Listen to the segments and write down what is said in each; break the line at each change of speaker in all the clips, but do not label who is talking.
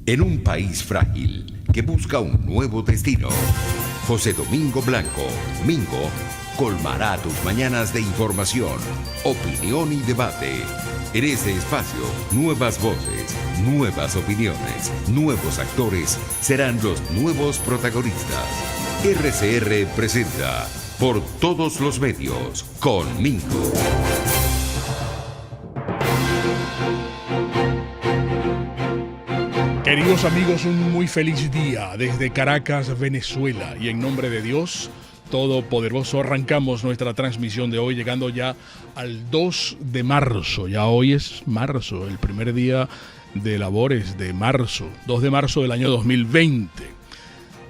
En un país frágil que busca un nuevo destino, José Domingo Blanco, Mingo, colmará tus mañanas de información, opinión y debate. En este espacio, nuevas voces, nuevas opiniones, nuevos actores serán los nuevos protagonistas. RCR presenta Por Todos los Medios con Mingo.
Queridos amigos, un muy feliz día desde Caracas, Venezuela. Y en nombre de Dios Todopoderoso arrancamos nuestra transmisión de hoy, llegando ya al 2 de marzo. Ya hoy es marzo, el primer día de labores de marzo, 2 de marzo del año 2020.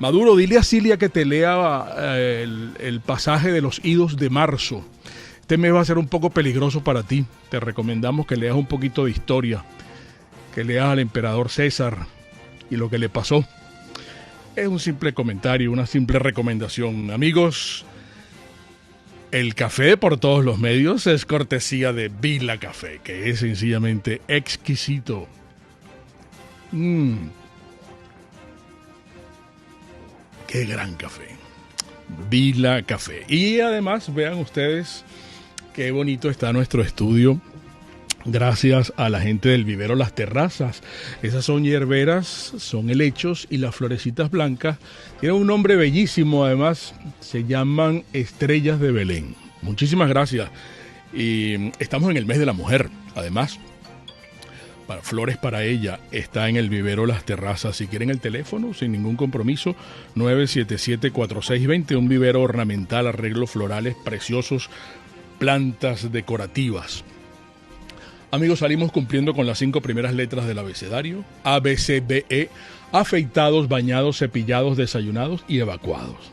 Maduro, dile a Cilia que te lea el pasaje de los idos de marzo. Este mes va a ser un poco peligroso para ti. Te recomendamos que leas un poquito de historia, que leas al emperador César y lo que le pasó. Es un simple comentario, una simple recomendación. Amigos, el café por todos los medios es cortesía de Vila Café, que es sencillamente exquisito. Qué gran café. Vila Café. Y además, vean ustedes qué bonito está nuestro estudio. Gracias a la gente del vivero Las Terrazas. Esas son hierberas, son helechos y las florecitas blancas tienen un nombre bellísimo, además se llaman Estrellas de Belén. Muchísimas gracias. Y estamos en el mes de la mujer, además. Para flores para ella está en el vivero Las Terrazas. Si quieren el teléfono, sin ningún compromiso, 977-4620, un vivero ornamental, arreglos florales preciosos, plantas decorativas. Amigos, salimos cumpliendo con las 5 primeras letras del abecedario: A, B, C, D, E, afeitados, bañados, cepillados, desayunados y evacuados.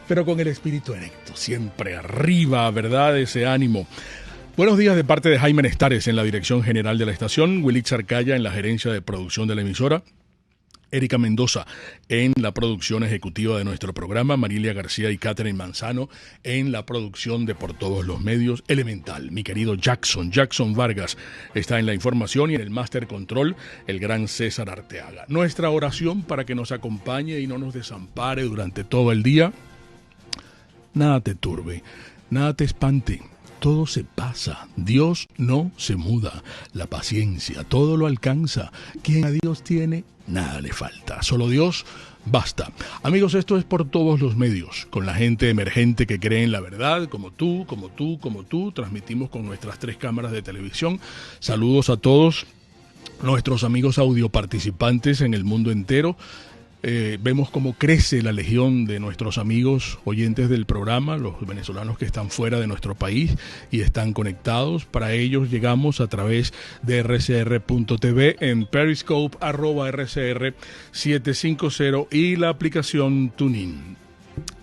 Pero con el espíritu erecto, siempre arriba, ¿verdad? Ese ánimo. Buenos días de parte de Jaime Nestares en la dirección general de la estación, Wilix Arcaya en la gerencia de producción de la emisora, Erika Mendoza en la producción ejecutiva de nuestro programa, Marilia García y Catherine Manzano en la producción de Por Todos los Medios. Elemental, mi querido Jackson Vargas está en la información y en el Master Control, el gran César Arteaga. Nuestra oración para que nos acompañe y no nos desampare durante todo el día. Nada te turbe, nada te espante. Todo se pasa, Dios no se muda, la paciencia todo lo alcanza, quien a Dios tiene, nada le falta, solo Dios basta. Amigos, esto es Por Todos los Medios, con la gente emergente que cree en la verdad, como tú, transmitimos con nuestras 3 cámaras de televisión. Saludos a todos nuestros amigos audio participantes en el mundo entero. Vemos cómo crece la legión de nuestros amigos oyentes del programa, los venezolanos que están fuera de nuestro país y están conectados. Para ellos llegamos a través de rcr.tv, en Periscope, @rcr750 y la aplicación TuneIn.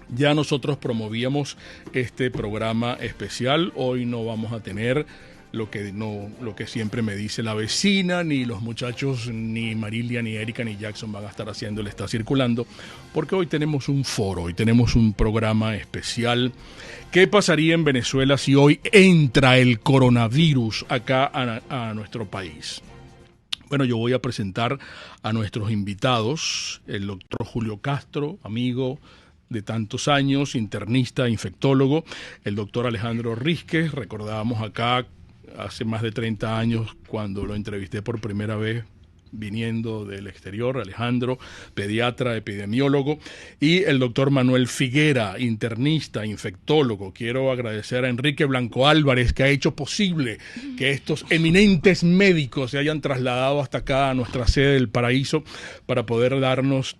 Ya nosotros promovíamos este programa especial. Hoy no vamos a tener lo que siempre me dice la vecina, ni los muchachos, ni Marilia, ni Erika, ni Jackson van a estar haciendo, le está circulando, porque hoy tenemos un foro, hoy tenemos un programa especial. ¿Qué pasaría en Venezuela si hoy entra el coronavirus acá a nuestro país? Bueno, yo voy a presentar a nuestros invitados, el doctor Julio Castro, amigo de tantos años, internista, infectólogo, el doctor Alejandro Rizquez, recordábamos acá hace más de 30 años cuando lo entrevisté por primera vez viniendo del exterior, Alejandro, pediatra, epidemiólogo, y el doctor Manuel Figuera, internista, infectólogo. Quiero agradecer a Enrique Blanco Álvarez, que ha hecho posible que estos eminentes médicos se hayan trasladado hasta acá a nuestra sede del Paraíso para poder darnos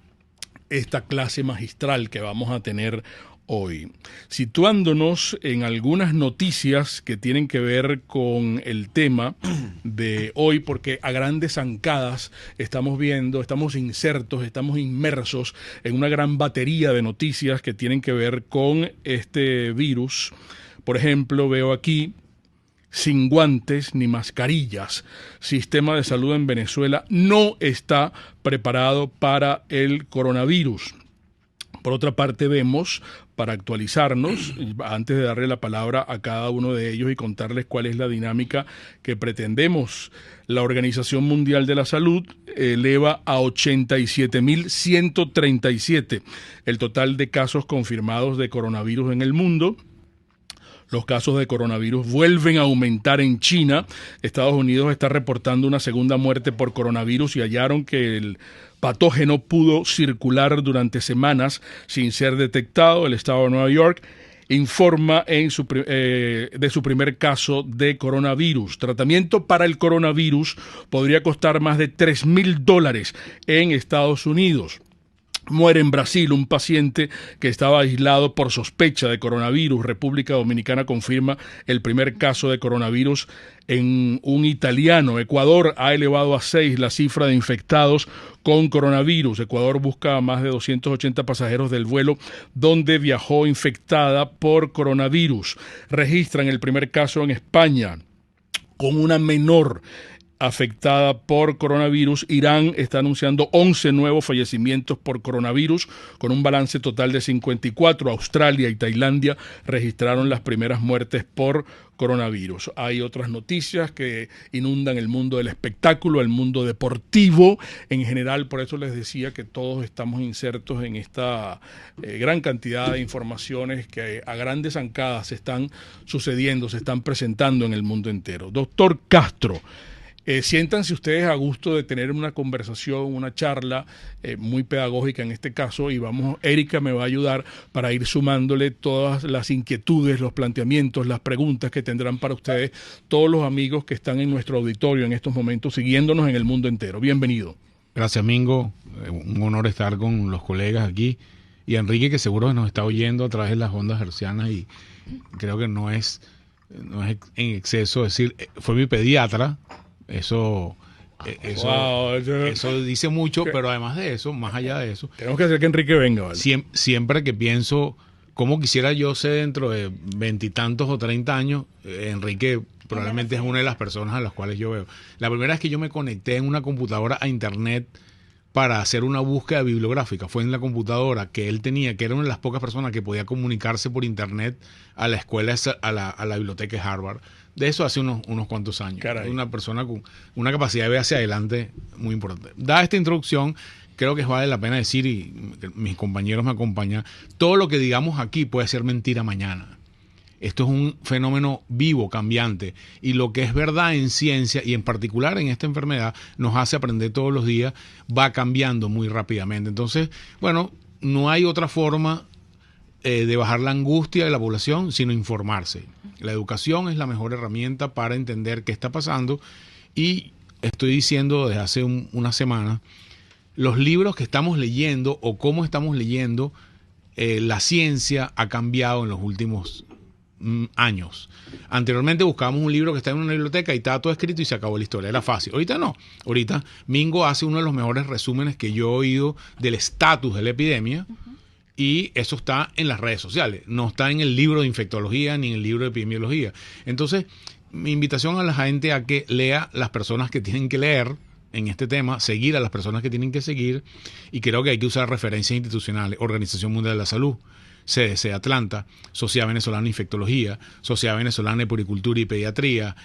esta clase magistral que vamos a tener hoy, situándonos en algunas noticias que tienen que ver con el tema de hoy, porque a grandes zancadas estamos viendo, estamos insertos, estamos inmersos en una gran batería de noticias que tienen que ver con este virus. Por ejemplo, veo aquí: sin guantes ni mascarillas, sistema de salud en Venezuela no está preparado para el coronavirus. Por otra parte, vemos para actualizarnos, antes de darle la palabra a cada uno de ellos y contarles cuál es la dinámica que pretendemos. La Organización Mundial de la Salud eleva a 87.137 el total de casos confirmados de coronavirus en el mundo. Los casos de coronavirus vuelven a aumentar en China. Estados Unidos está reportando una segunda muerte por coronavirus y hallaron que el patógeno pudo circular durante semanas sin ser detectado. El estado de Nueva York informa de su primer caso de coronavirus. Tratamiento para el coronavirus podría costar más de $3,000 en Estados Unidos. Muere en Brasil un paciente que estaba aislado por sospecha de coronavirus. República Dominicana confirma el primer caso de coronavirus en un italiano. Ecuador ha elevado a 6 la cifra de infectados con coronavirus. Ecuador busca a más de 280 pasajeros del vuelo donde viajó infectada por coronavirus. Registran el primer caso en España con una menor afectada por coronavirus. Irán está anunciando 11 nuevos fallecimientos por coronavirus, con un balance total de 54. Australia y Tailandia registraron las primeras muertes por coronavirus. Hay otras noticias que inundan el mundo del espectáculo, el mundo deportivo en general. Por eso les decía que todos estamos insertos en esta gran cantidad de informaciones que a grandes zancadas se están sucediendo, se están presentando en el mundo entero. Doctor Castro, siéntanse ustedes a gusto de tener una conversación, una charla muy pedagógica en este caso, y Erika me va a ayudar para ir sumándole todas las inquietudes, los planteamientos, las preguntas que tendrán para ustedes todos los amigos que están en nuestro auditorio en estos momentos siguiéndonos en el mundo entero. Bienvenido.
Gracias, Mingo. Un honor estar con los colegas aquí. Y Enrique, que seguro nos está oyendo a través de las ondas hercianas, y creo que no es en exceso decir, fue mi pediatra. Eso dice mucho, pero además de eso, más allá de eso,
tenemos que hacer que Enrique venga, ¿vale?
Siempre que pienso cómo quisiera yo ser dentro de 20 y tantos o 30 años, Enrique probablemente es una de las personas a las cuales yo veo. La primera vez que yo me conecté en una computadora a internet para hacer una búsqueda bibliográfica fue en la computadora que él tenía, que era una de las pocas personas que podía comunicarse por internet a la escuela, a la biblioteca de Harvard. De eso hace unos cuantos años.
Caray.
Una persona con una capacidad de ver hacia adelante muy importante. Dada esta introducción, creo que vale la pena decir, y mis compañeros me acompañan, todo lo que digamos aquí puede ser mentira mañana. Esto es un fenómeno vivo, cambiante, y lo que es verdad en ciencia, y en particular en esta enfermedad, nos hace aprender todos los días, va cambiando muy rápidamente. Entonces, bueno, no hay otra forma de bajar la angustia de la población, sino informarse. La educación es la mejor herramienta para entender qué está pasando, y estoy diciendo desde hace una semana, los libros que estamos leyendo o cómo estamos leyendo, la ciencia ha cambiado en los últimos años. Anteriormente buscábamos un libro que está en una biblioteca y estaba todo escrito y se acabó la historia, era fácil. Ahorita no. Ahorita Mingo hace uno de los mejores resúmenes que yo he oído del estatus de la epidemia. Y eso está en las redes sociales, no está en el libro de infectología ni en el libro de epidemiología. Entonces, mi invitación a la gente a que lea las personas que tienen que leer en este tema, seguir a las personas que tienen que seguir, y creo que hay que usar referencias institucionales: Organización Mundial de la Salud, CDC de Atlanta, Sociedad Venezolana de Infectología, Sociedad Venezolana de Puricultura y Pediatría,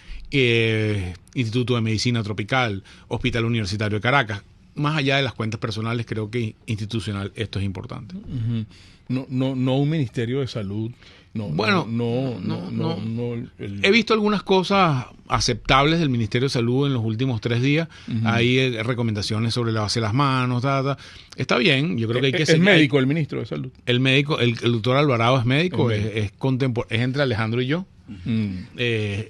Instituto de Medicina Tropical, Hospital Universitario de Caracas. Más allá de las cuentas personales, creo que institucional esto es importante.
Uh-huh. No un Ministerio de Salud.
He visto algunas cosas aceptables del Ministerio de Salud en los últimos 3 días. Uh-huh. Hay recomendaciones sobre lavarse las manos, Está bien, yo creo que hay que seguir.
¿Es médico el ministro de Salud?
El médico, el doctor Alvarado es médico, es entre Alejandro y yo.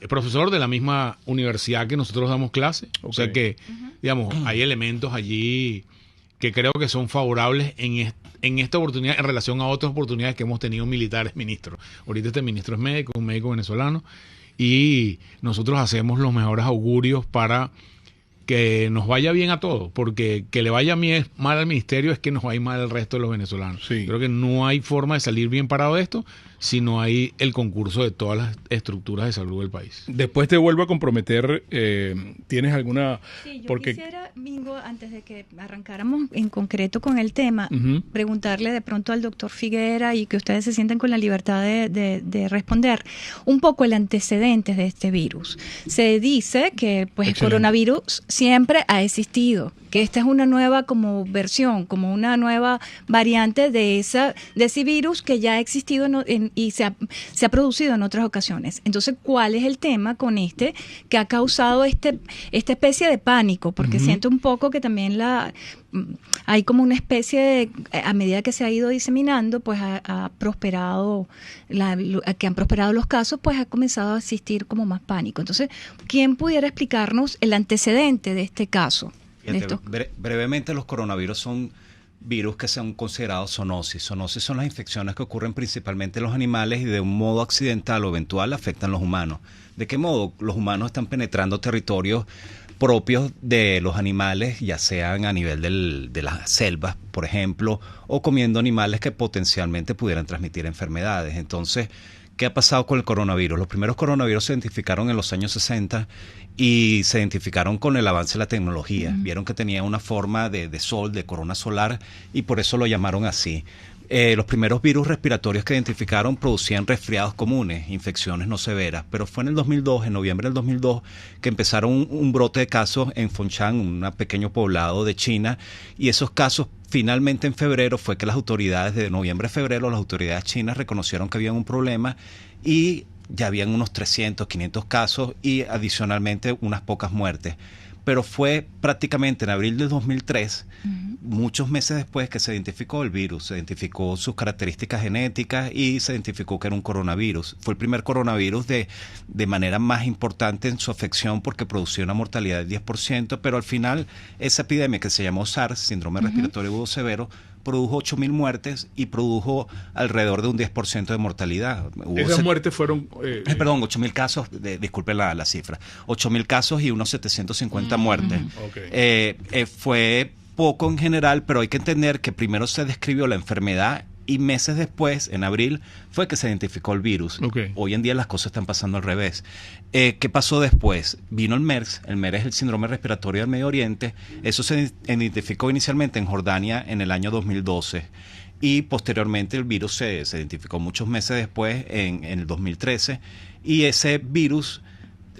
Profesor de la misma universidad que nosotros damos clase. O sea que, digamos, hay elementos allí que creo que son favorables en esta oportunidad en relación a otras oportunidades que hemos tenido militares ministros. Ahorita este ministro es médico, un médico venezolano, y nosotros hacemos los mejores augurios para que nos vaya bien a todos, porque que le vaya mal al ministerio es que nos va a ir mal al resto de los venezolanos.
Sí.
Creo que no hay forma de salir bien parado de esto si no hay el concurso de todas las estructuras de salud del país.
Después te vuelvo a comprometer, ¿tienes alguna...?
Sí, yo
porque
quisiera, Mingo, antes de que arrancáramos en concreto con el tema, preguntarle de pronto al doctor Figuera y que ustedes se sienten con la libertad de responder un poco el antecedente de este virus. Se dice que pues el coronavirus siempre ha existido, que esta es una nueva como versión, como una nueva variante de ese virus que ya ha existido y se ha producido en otras ocasiones. Entonces, ¿cuál es el tema con que ha causado esta especie de pánico? Porque siento un poco que también hay como una especie de, a medida que se ha ido diseminando, pues ha prosperado, que han prosperado los casos, pues ha comenzado a existir como más pánico. Entonces, ¿quién pudiera explicarnos el antecedente de este caso?
Brevemente, los coronavirus son virus que son considerados zoonosis. Zoonosis son las infecciones que ocurren principalmente en los animales y de un modo accidental o eventual afectan a los humanos. ¿De qué modo? Los humanos están penetrando territorios propios de los animales, ya sean a nivel de las selvas, por ejemplo, o comiendo animales que potencialmente pudieran transmitir enfermedades. Entonces, ¿qué ha pasado con el coronavirus? Los primeros coronavirus se identificaron en los años 60 y se identificaron con el avance de la tecnología. Vieron que tenía una forma de sol, de corona solar, y por eso lo llamaron así. Los primeros virus respiratorios que identificaron producían resfriados comunes, infecciones no severas, pero fue en el 2002, en noviembre del 2002, que empezaron un brote de casos en Fengshan, un pequeño poblado de China, y esos casos finalmente en febrero fue que las autoridades de noviembre a febrero, las autoridades chinas reconocieron que había un problema y ya habían unos 300, 500 casos y adicionalmente unas pocas muertes. Pero fue prácticamente en abril del 2003, muchos meses después, que se identificó el virus, se identificó sus características genéticas y se identificó que era un coronavirus. Fue el primer coronavirus de manera más importante en su afección porque producía una mortalidad del 10%, pero al final esa epidemia que se llamó SARS, síndrome respiratorio agudo severo, produjo 8.000 muertes y produjo alrededor de un 10% de mortalidad.
Esas muertes fueron...
Perdón, 8.000 casos, disculpen la cifra, 8.000 casos y unos 750 muertes.
Okay.
Fue poco en general, pero hay que entender que primero se describió la enfermedad y meses después, en abril, fue que se identificó el virus.
Okay.
Hoy en día las cosas están pasando al revés. ¿Qué pasó después? Vino el MERS. El MERS es el síndrome respiratorio del Medio Oriente. Eso se identificó inicialmente en Jordania en el año 2012. Y posteriormente el virus se identificó muchos meses después, en el 2013. Y ese virus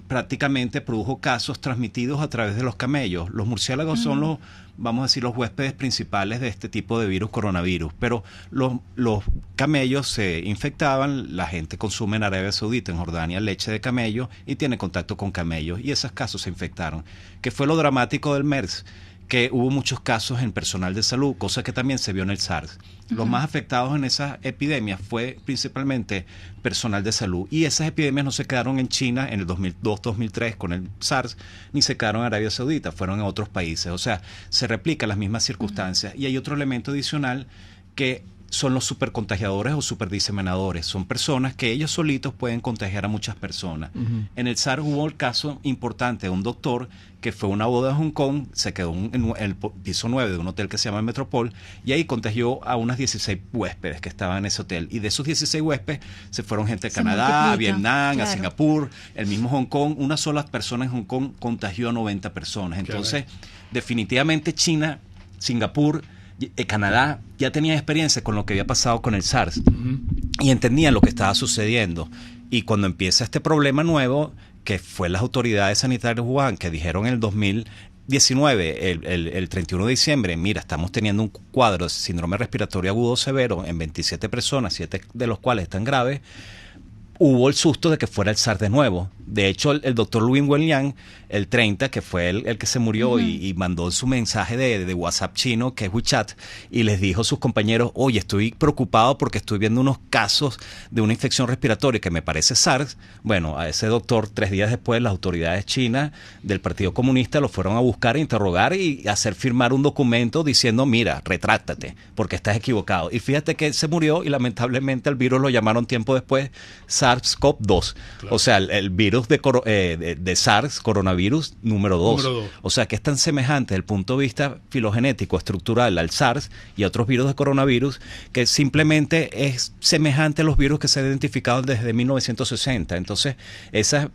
prácticamente produjo casos transmitidos a través de los camellos. Los murciélagos son los, vamos a decir, los huéspedes principales de este tipo de virus coronavirus, pero los camellos se infectaban, la gente consume en Arabia Saudita, en Jordania, leche de camello y tiene contacto con camellos y esos casos se infectaron. ¿Qué fue lo dramático del MERS? Que hubo muchos casos en personal de salud, cosa que también se vio en el SARS. Los más afectados en esas epidemias fue principalmente personal de salud. Y esas epidemias no se quedaron en China en el 2002-2003 con el SARS, ni se quedaron en Arabia Saudita, fueron en otros países. O sea, se replican las mismas circunstancias. Y hay otro elemento adicional que son los supercontagiadores o superdiseminadores. Son personas que ellos solitos pueden contagiar a muchas personas. En el SARS hubo el caso importante de un doctor que fue a una boda de Hong Kong, se quedó en el piso 9 de un hotel que se llama el Metropol y ahí contagió a unas 16 huéspedes que estaban en ese hotel. Y de esos 16 huéspedes se fueron gente de Canadá, a Vietnam, a Singapur, el mismo Hong Kong. Una sola persona en Hong Kong contagió a 90 personas. Entonces, definitivamente China, Singapur, Canadá ya tenía experiencia con lo que había pasado con el SARS y entendían lo que estaba sucediendo. Y cuando empieza este problema nuevo, que fue las autoridades sanitarias de Wuhan, que dijeron en el 2019, el 31 de diciembre, mira, estamos teniendo un cuadro de síndrome respiratorio agudo severo en 27 personas, 7 de los cuales están graves, hubo el susto de que fuera el SARS de nuevo. De hecho, el doctor Luin Wenliang, el 30, que fue el que se murió y mandó su mensaje de WhatsApp chino, que es WeChat, y les dijo a sus compañeros, oye, estoy preocupado porque estoy viendo unos casos de una infección respiratoria que me parece SARS. Bueno, a ese doctor, 3 días después, las autoridades chinas del Partido Comunista lo fueron a buscar, a interrogar y a hacer firmar un documento diciendo, mira, retráctate, porque estás equivocado. Y fíjate que él se murió y lamentablemente al virus lo llamaron tiempo después SARS-CoV-2. Claro. O sea, el virus virus de SARS, coronavirus número 2. O sea, que es tan semejante desde el punto de vista filogenético, estructural, al SARS y a otros virus de coronavirus, que simplemente es semejante a los virus que se han identificado desde 1960. Entonces,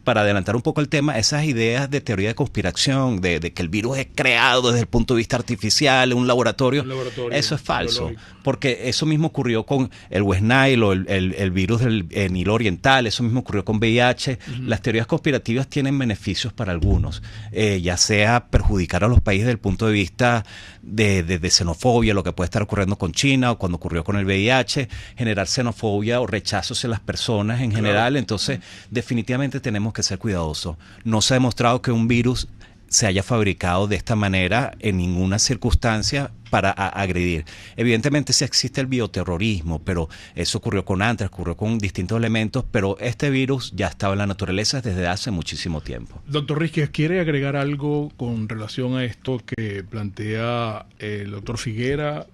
para adelantar un poco el tema, esas ideas de teoría de conspiración, de que el virus es creado desde el punto de vista artificial, en un laboratorio, eso es falso. Porque eso mismo ocurrió con el West Nile o el virus del Nilo Oriental, eso mismo ocurrió con VIH. Las teorías conspirativas tienen beneficios para algunos, ya sea perjudicar a los países desde el punto de vista de xenofobia, lo que puede estar ocurriendo con China o cuando ocurrió con el VIH, generar xenofobia o rechazo hacia las personas en general. Entonces, definitivamente tenemos que ser cuidadosos. No se ha demostrado que un virus se haya fabricado de esta manera en ninguna circunstancia para agredir. Evidentemente sí existe el bioterrorismo, pero eso ocurrió con antes, ocurrió con distintos elementos, pero este virus ya estaba en la naturaleza desde hace muchísimo tiempo.
Doctor Rísquez, ¿quiere agregar algo con relación a esto que plantea el doctor Figuera,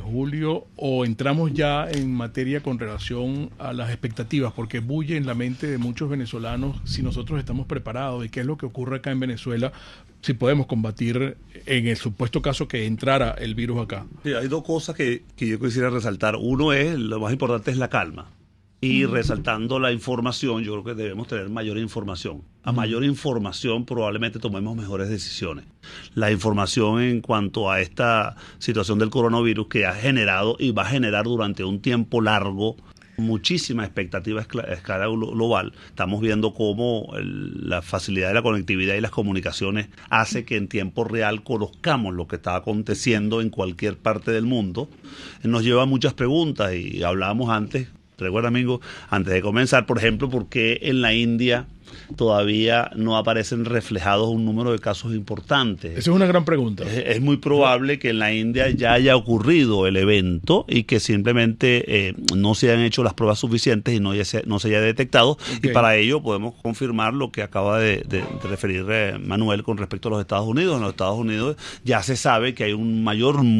Julio, o entramos ya en materia con relación a las expectativas? Porque bulle en la mente de muchos venezolanos si nosotros estamos preparados y qué es lo que ocurre acá en Venezuela, si podemos combatir en el supuesto caso que entrara el virus acá.
Sí, hay dos cosas que yo quisiera resaltar. Uno es, lo más importante es la calma. Y resaltando la información, yo creo que debemos tener mayor información. A mayor información probablemente tomemos mejores decisiones. La información en cuanto a esta situación del coronavirus que ha generado y va a generar durante un tiempo largo muchísima expectativa a escala global. Estamos viendo cómo la facilidad de la conectividad y las comunicaciones hace que en tiempo real conozcamos lo que está aconteciendo en cualquier parte del mundo. Nos lleva a muchas preguntas y hablábamos antes. Recuerda, amigo, antes de comenzar, por ejemplo, ¿por qué en la India todavía no aparecen reflejados un número de casos importantes? Esa
es una gran pregunta.
Es muy probable que en la India ya haya ocurrido el evento y que simplemente no se hayan hecho las pruebas suficientes y no se haya detectado. Okay. Y para ello podemos confirmar lo que acaba de referir Manuel con respecto a los Estados Unidos. En los Estados Unidos ya se sabe que hay un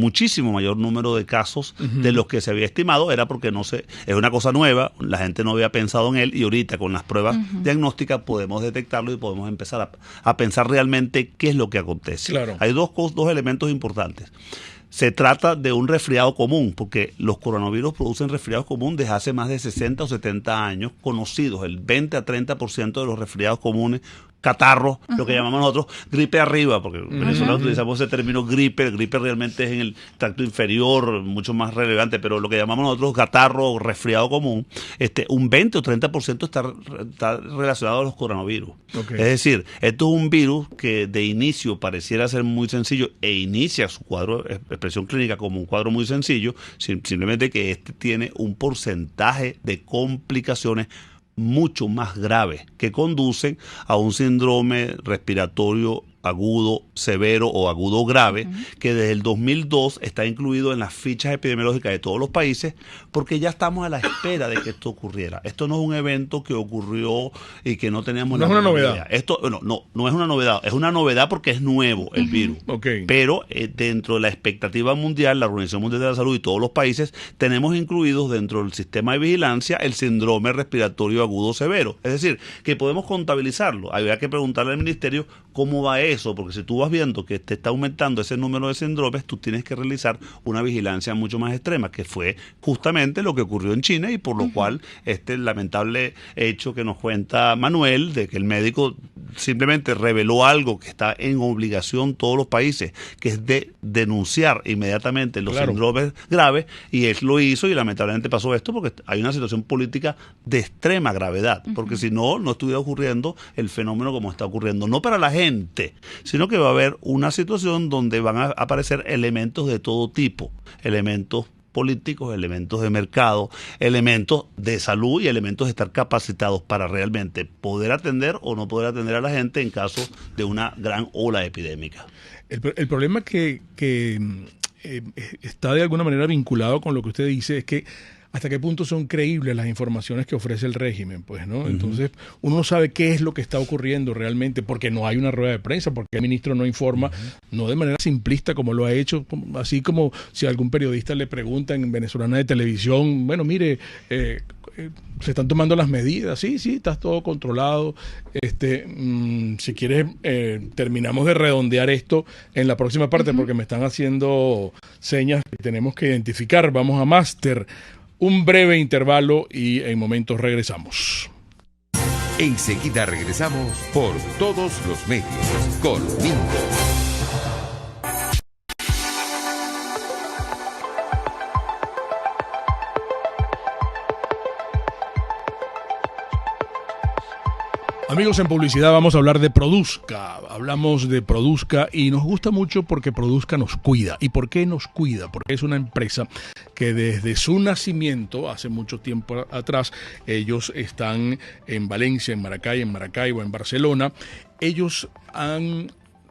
muchísimo mayor número de casos de los que se había estimado. Era porque es una cosa nueva, la gente no había pensado en él y ahorita con las pruebas diagnósticas podemos detectarlo y podemos empezar a pensar realmente qué es lo que acontece. Claro. Hay dos elementos importantes. Se trata de un resfriado común, porque los coronavirus producen resfriados comunes desde hace más de 60 o 70 años, conocidos. El 20 a 30% de los resfriados comunes, catarro, lo que llamamos nosotros gripe arriba, porque en Venezuela utilizamos ese término gripe. El gripe realmente es en el tracto inferior, mucho más relevante, pero lo que llamamos nosotros catarro o resfriado común, un 20 o 30% está relacionado a los coronavirus. Okay. Es decir, esto es un virus que de inicio pareciera ser muy sencillo e inicia su expresión clínica como un cuadro muy sencillo, simplemente que tiene un porcentaje de complicaciones mucho más graves que conducen a un síndrome respiratorio agudo severo o agudo grave, que desde el 2002 está incluido en las fichas epidemiológicas de todos los países, porque ya estamos a la espera de que esto ocurriera. Esto no es un evento que ocurrió y que no teníamos
no es una novedad.
Esto no es una novedad, es una novedad porque es nuevo el virus. Okay. Pero dentro de la expectativa mundial, la Organización Mundial de la Salud y todos los países tenemos incluidos dentro del sistema de vigilancia el síndrome respiratorio agudo severo. Es decir, que podemos contabilizarlo. Habría que preguntarle al ministerio cómo va eso, porque si tú vas viendo que te está aumentando ese número de síndromes, tú tienes que realizar una vigilancia mucho más extrema, que fue justamente lo que ocurrió en China y por lo cual este lamentable hecho que nos cuenta Manuel, de que el médico simplemente reveló algo que está en obligación todos los países, que es de denunciar inmediatamente los síndromes graves, y él lo hizo y lamentablemente pasó esto porque hay una situación política de extrema gravedad, porque si no estuviera ocurriendo el fenómeno como está ocurriendo, no para la gente, sino que va a haber una situación donde van a aparecer elementos de todo tipo, elementos políticos, elementos de mercado, elementos de salud y elementos de estar capacitados para realmente poder atender o no poder atender a la gente en caso de una gran ola epidémica.
El problema que está de alguna manera vinculado con lo que usted dice es que hasta qué punto son creíbles las informaciones que ofrece el régimen, pues, ¿no? Entonces, uno no sabe qué es lo que está ocurriendo realmente, porque no hay una rueda de prensa, porque el ministro no informa, no de manera simplista como lo ha hecho, así como si algún periodista le pregunta en Venezolana de Televisión, bueno, mire, se están tomando las medidas, sí, está todo controlado. Si quieres, terminamos de redondear esto en la próxima parte porque me están haciendo señas que tenemos que identificar. Vamos a Máster, un breve intervalo y en momentos regresamos.
Enseguida regresamos por todos los medios con Mingo.
Amigos, en publicidad vamos a hablar de Produzca. Hablamos de Produzca y nos gusta mucho porque Produzca nos cuida. ¿Y por qué nos cuida? Porque es una empresa que desde su nacimiento, hace mucho tiempo atrás, ellos están en Valencia, en Maracaibo, en Barcelona. Ellos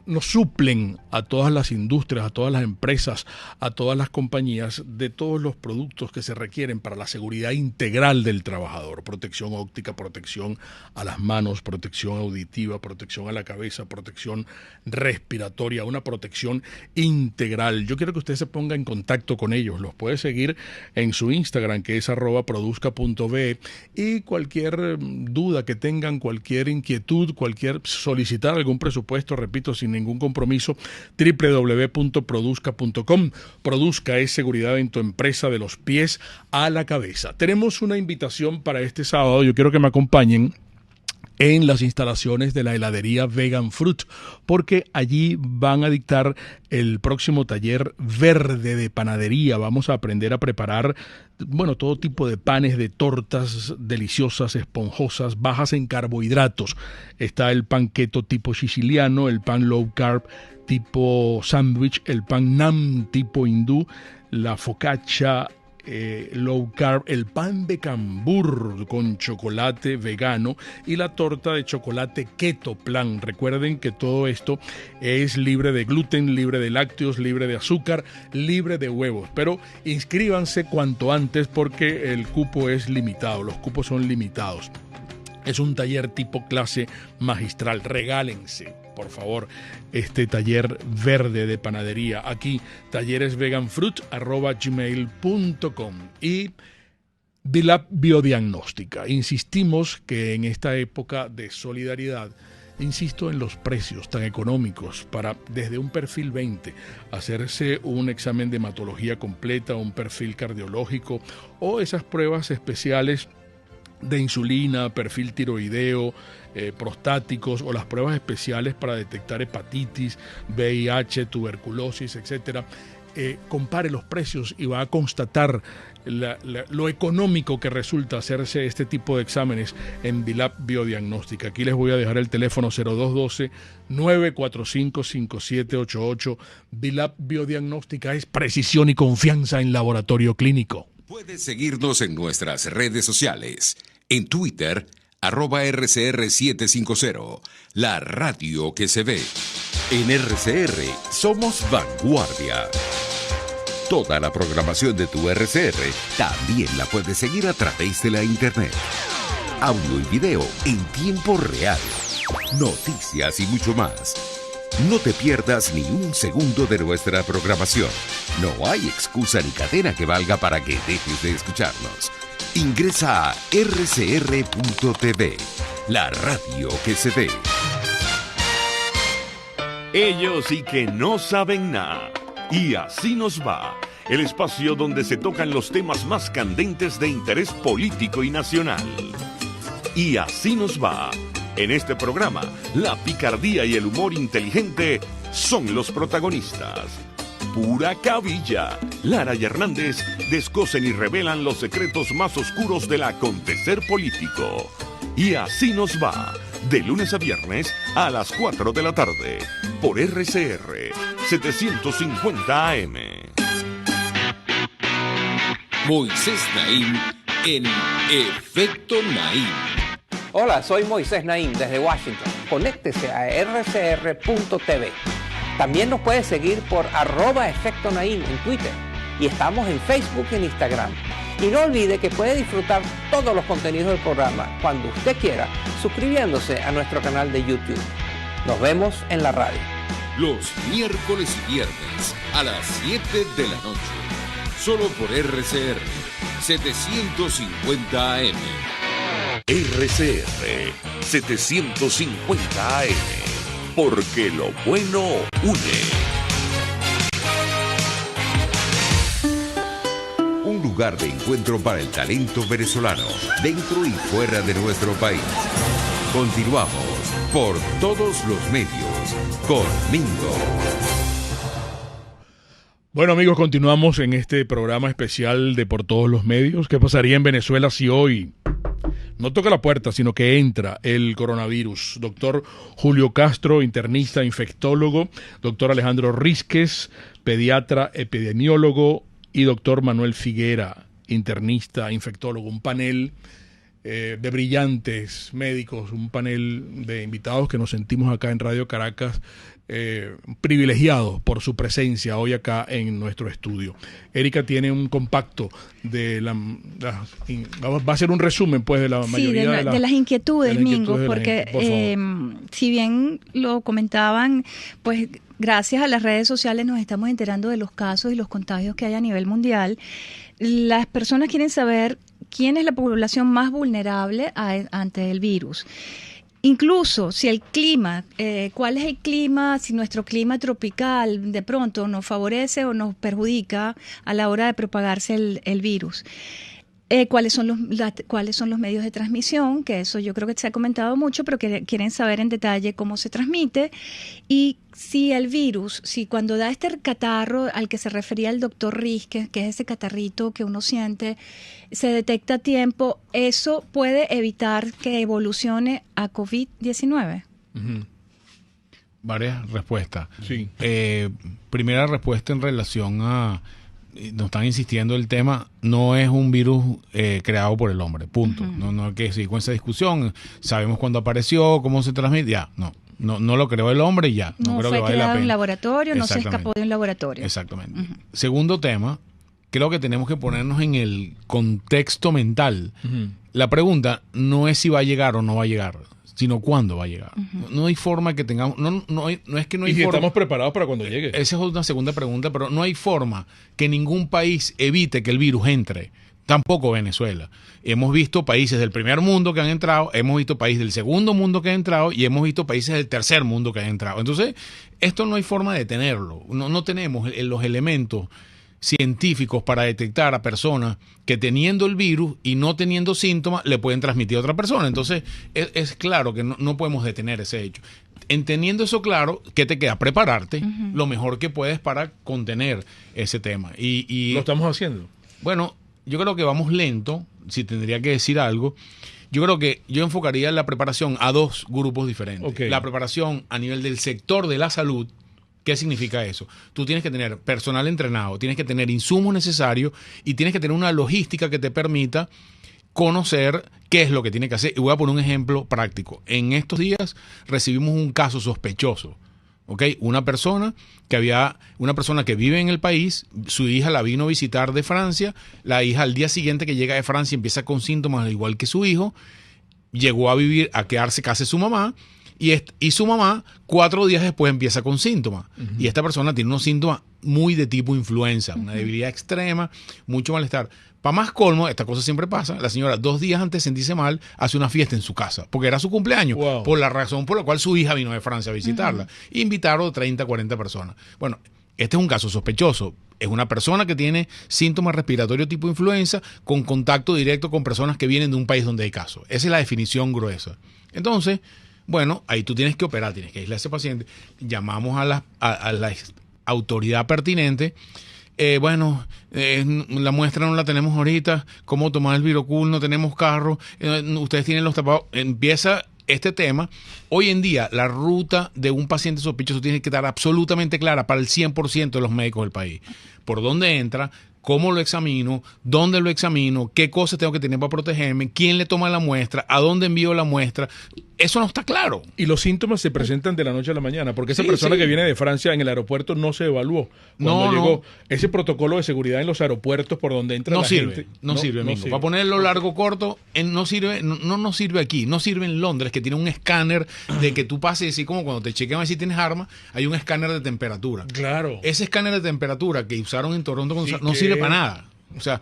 nos suplen a todas las industrias, a todas las empresas, a todas las compañías de todos los productos que se requieren para la seguridad integral del trabajador. Protección óptica, protección a las manos, protección auditiva, protección a la cabeza, protección respiratoria, una protección integral. Yo quiero que usted se ponga en contacto con ellos. Los puede seguir en su Instagram, que es @produzca.be, y cualquier duda que tengan, cualquier inquietud, solicitar algún presupuesto, repito, sin ningún compromiso, www.produzca.com. Produzca es seguridad en tu empresa de los pies a la cabeza. Tenemos una invitación para este sábado. Yo quiero que me acompañen en las instalaciones de la heladería Vegan Fruit, porque allí van a dictar el próximo taller verde de panadería. Vamos a aprender a preparar, todo tipo de panes, de tortas deliciosas, esponjosas, bajas en carbohidratos. Está el pan keto tipo siciliano, el pan low carb tipo sándwich, el pan nam tipo hindú, la focaccia low carb, el pan de cambur con chocolate vegano y la torta de chocolate keto plan. Recuerden que todo esto es libre de gluten, libre de lácteos, libre de azúcar, libre de huevos, pero inscríbanse cuanto antes porque el cupo es limitado, los cupos son limitados. Es un taller tipo clase magistral. Regálense, por favor, este taller verde de panadería. Aquí, talleresveganfruit@gmail.com. Y Bilab Biodiagnóstica. Insistimos que en esta época de solidaridad, insisto en los precios tan económicos para desde un perfil 20 hacerse un examen de hematología completa, un perfil cardiológico o esas pruebas especiales de insulina, perfil tiroideo, prostáticos o las pruebas especiales para detectar hepatitis, VIH, tuberculosis, etcétera. Compare los precios y va a constatar lo económico que resulta hacerse este tipo de exámenes en Bilab Biodiagnóstica. Aquí les voy a dejar el teléfono 0212-945-5788. Bilab Biodiagnóstica es precisión y confianza en laboratorio clínico.
Puedes seguirnos en nuestras redes sociales. En Twitter, @RCR750, la radio que se ve. En RCR somos vanguardia. Toda la programación de tu RCR también la puedes seguir a través de la internet. Audio y video en tiempo real. Noticias y mucho más. No te pierdas ni un segundo de nuestra programación. No hay excusa ni cadena que valga para que dejes de escucharnos. Ingresa a rcr.tv, la radio que se ve.
Ellos sí que no saben nada. Y así nos va. El espacio donde se tocan los temas más candentes de interés político y nacional. Y así nos va. En este programa, la picardía y el humor inteligente son los protagonistas. Pura cabilla. Lara y Hernández descosen y revelan los secretos más oscuros del acontecer político. Y así nos va. De lunes a viernes a las 4 de la tarde. Por RCR 750 AM.
Moisés Naim en Efecto Naim.
Hola, soy Moisés Naim desde Washington. Conéctese a rcr.tv. También nos puede seguir por @Efecto Naim en Twitter. Y estamos en Facebook y en Instagram. Y no olvide que puede disfrutar todos los contenidos del programa cuando usted quiera, suscribiéndose a nuestro canal de YouTube. Nos vemos en la radio.
Los miércoles y viernes a las 7 de la noche. Solo por RCR 750 AM.
RCR 750 AM. Porque lo bueno une.
Un lugar de encuentro para el talento venezolano, dentro y fuera de nuestro país. Continuamos por todos los medios con Mingo.
Bueno, amigos, continuamos en este programa especial de Por Todos los Medios. ¿Qué pasaría en Venezuela si hoy no toca la puerta, sino que entra el coronavirus? Doctor Julio Castro, internista, infectólogo. Doctor Alejandro Rísquez, pediatra, epidemiólogo. Y doctor Manuel Figuera, internista, infectólogo. Un panel de brillantes médicos, un panel de invitados que nos sentimos acá en Radio Caracas privilegiados por su presencia hoy acá en nuestro estudio. Erika tiene un compacto de va a ser un resumen pues de la mayoría
de las inquietudes, Mingo, porque si bien lo comentaban, pues gracias a las redes sociales nos estamos enterando de los casos y los contagios que hay a nivel mundial. Las personas quieren saber quién es la población más vulnerable ante el virus. Incluso si el clima, cuál es el clima, si nuestro clima tropical de pronto nos favorece o nos perjudica a la hora de propagarse el virus. ¿Cuáles son los medios de transmisión? Que eso yo creo que se ha comentado mucho, pero que quieren saber en detalle cómo se transmite. Y si el virus, si cuando da este catarro al que se refería el doctor Rizquez, que es ese catarrito que uno siente, se detecta a tiempo, ¿eso puede evitar que evolucione a COVID-19?
Uh-huh. Varias respuestas.
Sí.
Primera respuesta en relación a... Nos están insistiendo el tema, no es un virus creado por el hombre, punto. Uh-huh. No hay que seguir con esa discusión. Sabemos cuándo apareció, cómo se transmite, ya, no lo creó el hombre y ya.
No
creo
fue
que vale
creado
la pena.
en un laboratorio, no se escapó de un laboratorio.
Exactamente.
Uh-huh.
Segundo tema, creo que tenemos que ponernos en el contexto mental. Uh-huh. La pregunta no es si va a llegar o no va a llegar, sino cuándo va a llegar. Uh-huh. No hay forma que tengamos... No es que no hay
¿Y si
forma...
estamos preparados para cuando llegue?
Esa es una segunda pregunta, pero no hay forma que ningún país evite que el virus entre. Tampoco Venezuela. Hemos visto países del primer mundo que han entrado, hemos visto países del segundo mundo que han entrado y hemos visto países del tercer mundo que han entrado. Entonces, esto no hay forma de detenerlo. No tenemos los elementos científicos para detectar a personas que teniendo el virus y no teniendo síntomas le pueden transmitir a otra persona. Entonces es claro que no podemos detener ese hecho. Entendiendo eso claro, ¿qué te queda? Prepararte lo mejor que puedes para contener ese tema. Y
¿lo estamos haciendo?
Bueno, yo creo que vamos lento, si tendría que decir algo. Yo creo que yo enfocaría la preparación a dos grupos diferentes.
Okay.
La preparación a nivel del sector de la salud. ¿Qué significa eso? Tú tienes que tener personal entrenado, tienes que tener insumos necesarios y tienes que tener una logística que te permita conocer qué es lo que tiene que hacer. Y voy a poner un ejemplo práctico. En estos días recibimos un caso sospechoso. ¿Okay? Una persona que vive en el país, su hija la vino a visitar de Francia, la hija al día siguiente que llega de Francia empieza con síntomas al igual que su hijo, llegó a quedarse casa de su mamá. Y su mamá 4 días después empieza con síntomas. Uh-huh. Y esta persona tiene unos síntomas muy de tipo influenza, una debilidad extrema, mucho malestar. Para más colmo, esta cosa siempre pasa, la señora 2 días antes de sentirse mal, hace una fiesta en su casa, porque era su cumpleaños, wow, por la razón por la cual su hija vino de Francia a visitarla. Uh-huh. Invitaron 30, 40 personas. Bueno, este es un caso sospechoso. Es una persona que tiene síntomas respiratorios tipo influenza con contacto directo con personas que vienen de un país donde hay casos. Esa es la definición gruesa. Entonces, bueno, ahí tú tienes que operar, tienes que aislar a ese paciente. Llamamos a la autoridad pertinente. La muestra no la tenemos ahorita. ¿Cómo tomar el Virocul? No tenemos carro. Ustedes tienen los tapados. Empieza este tema. Hoy en día, la ruta de un paciente sospechoso tiene que estar absolutamente clara para el 100% de los médicos del país. Por dónde entra, cómo lo examino, dónde lo examino, qué cosas tengo que tener para protegerme, quién le toma la muestra, a dónde envío la muestra. Eso no está claro.
Y los síntomas se presentan de la noche a la mañana, porque esa persona que viene de Francia en el aeropuerto no se evaluó cuando llegó. Ese protocolo de seguridad en los aeropuertos por donde entra la gente.
No sirve. Para ponerlo largo o corto, no sirve aquí. No sirve en Londres, que tiene un escáner de que tú pases, así como cuando te chequean a ver si tienes arma, hay un escáner de temperatura.
Claro.
Ese escáner de temperatura que usaron en Toronto no sirve para nada. O sea,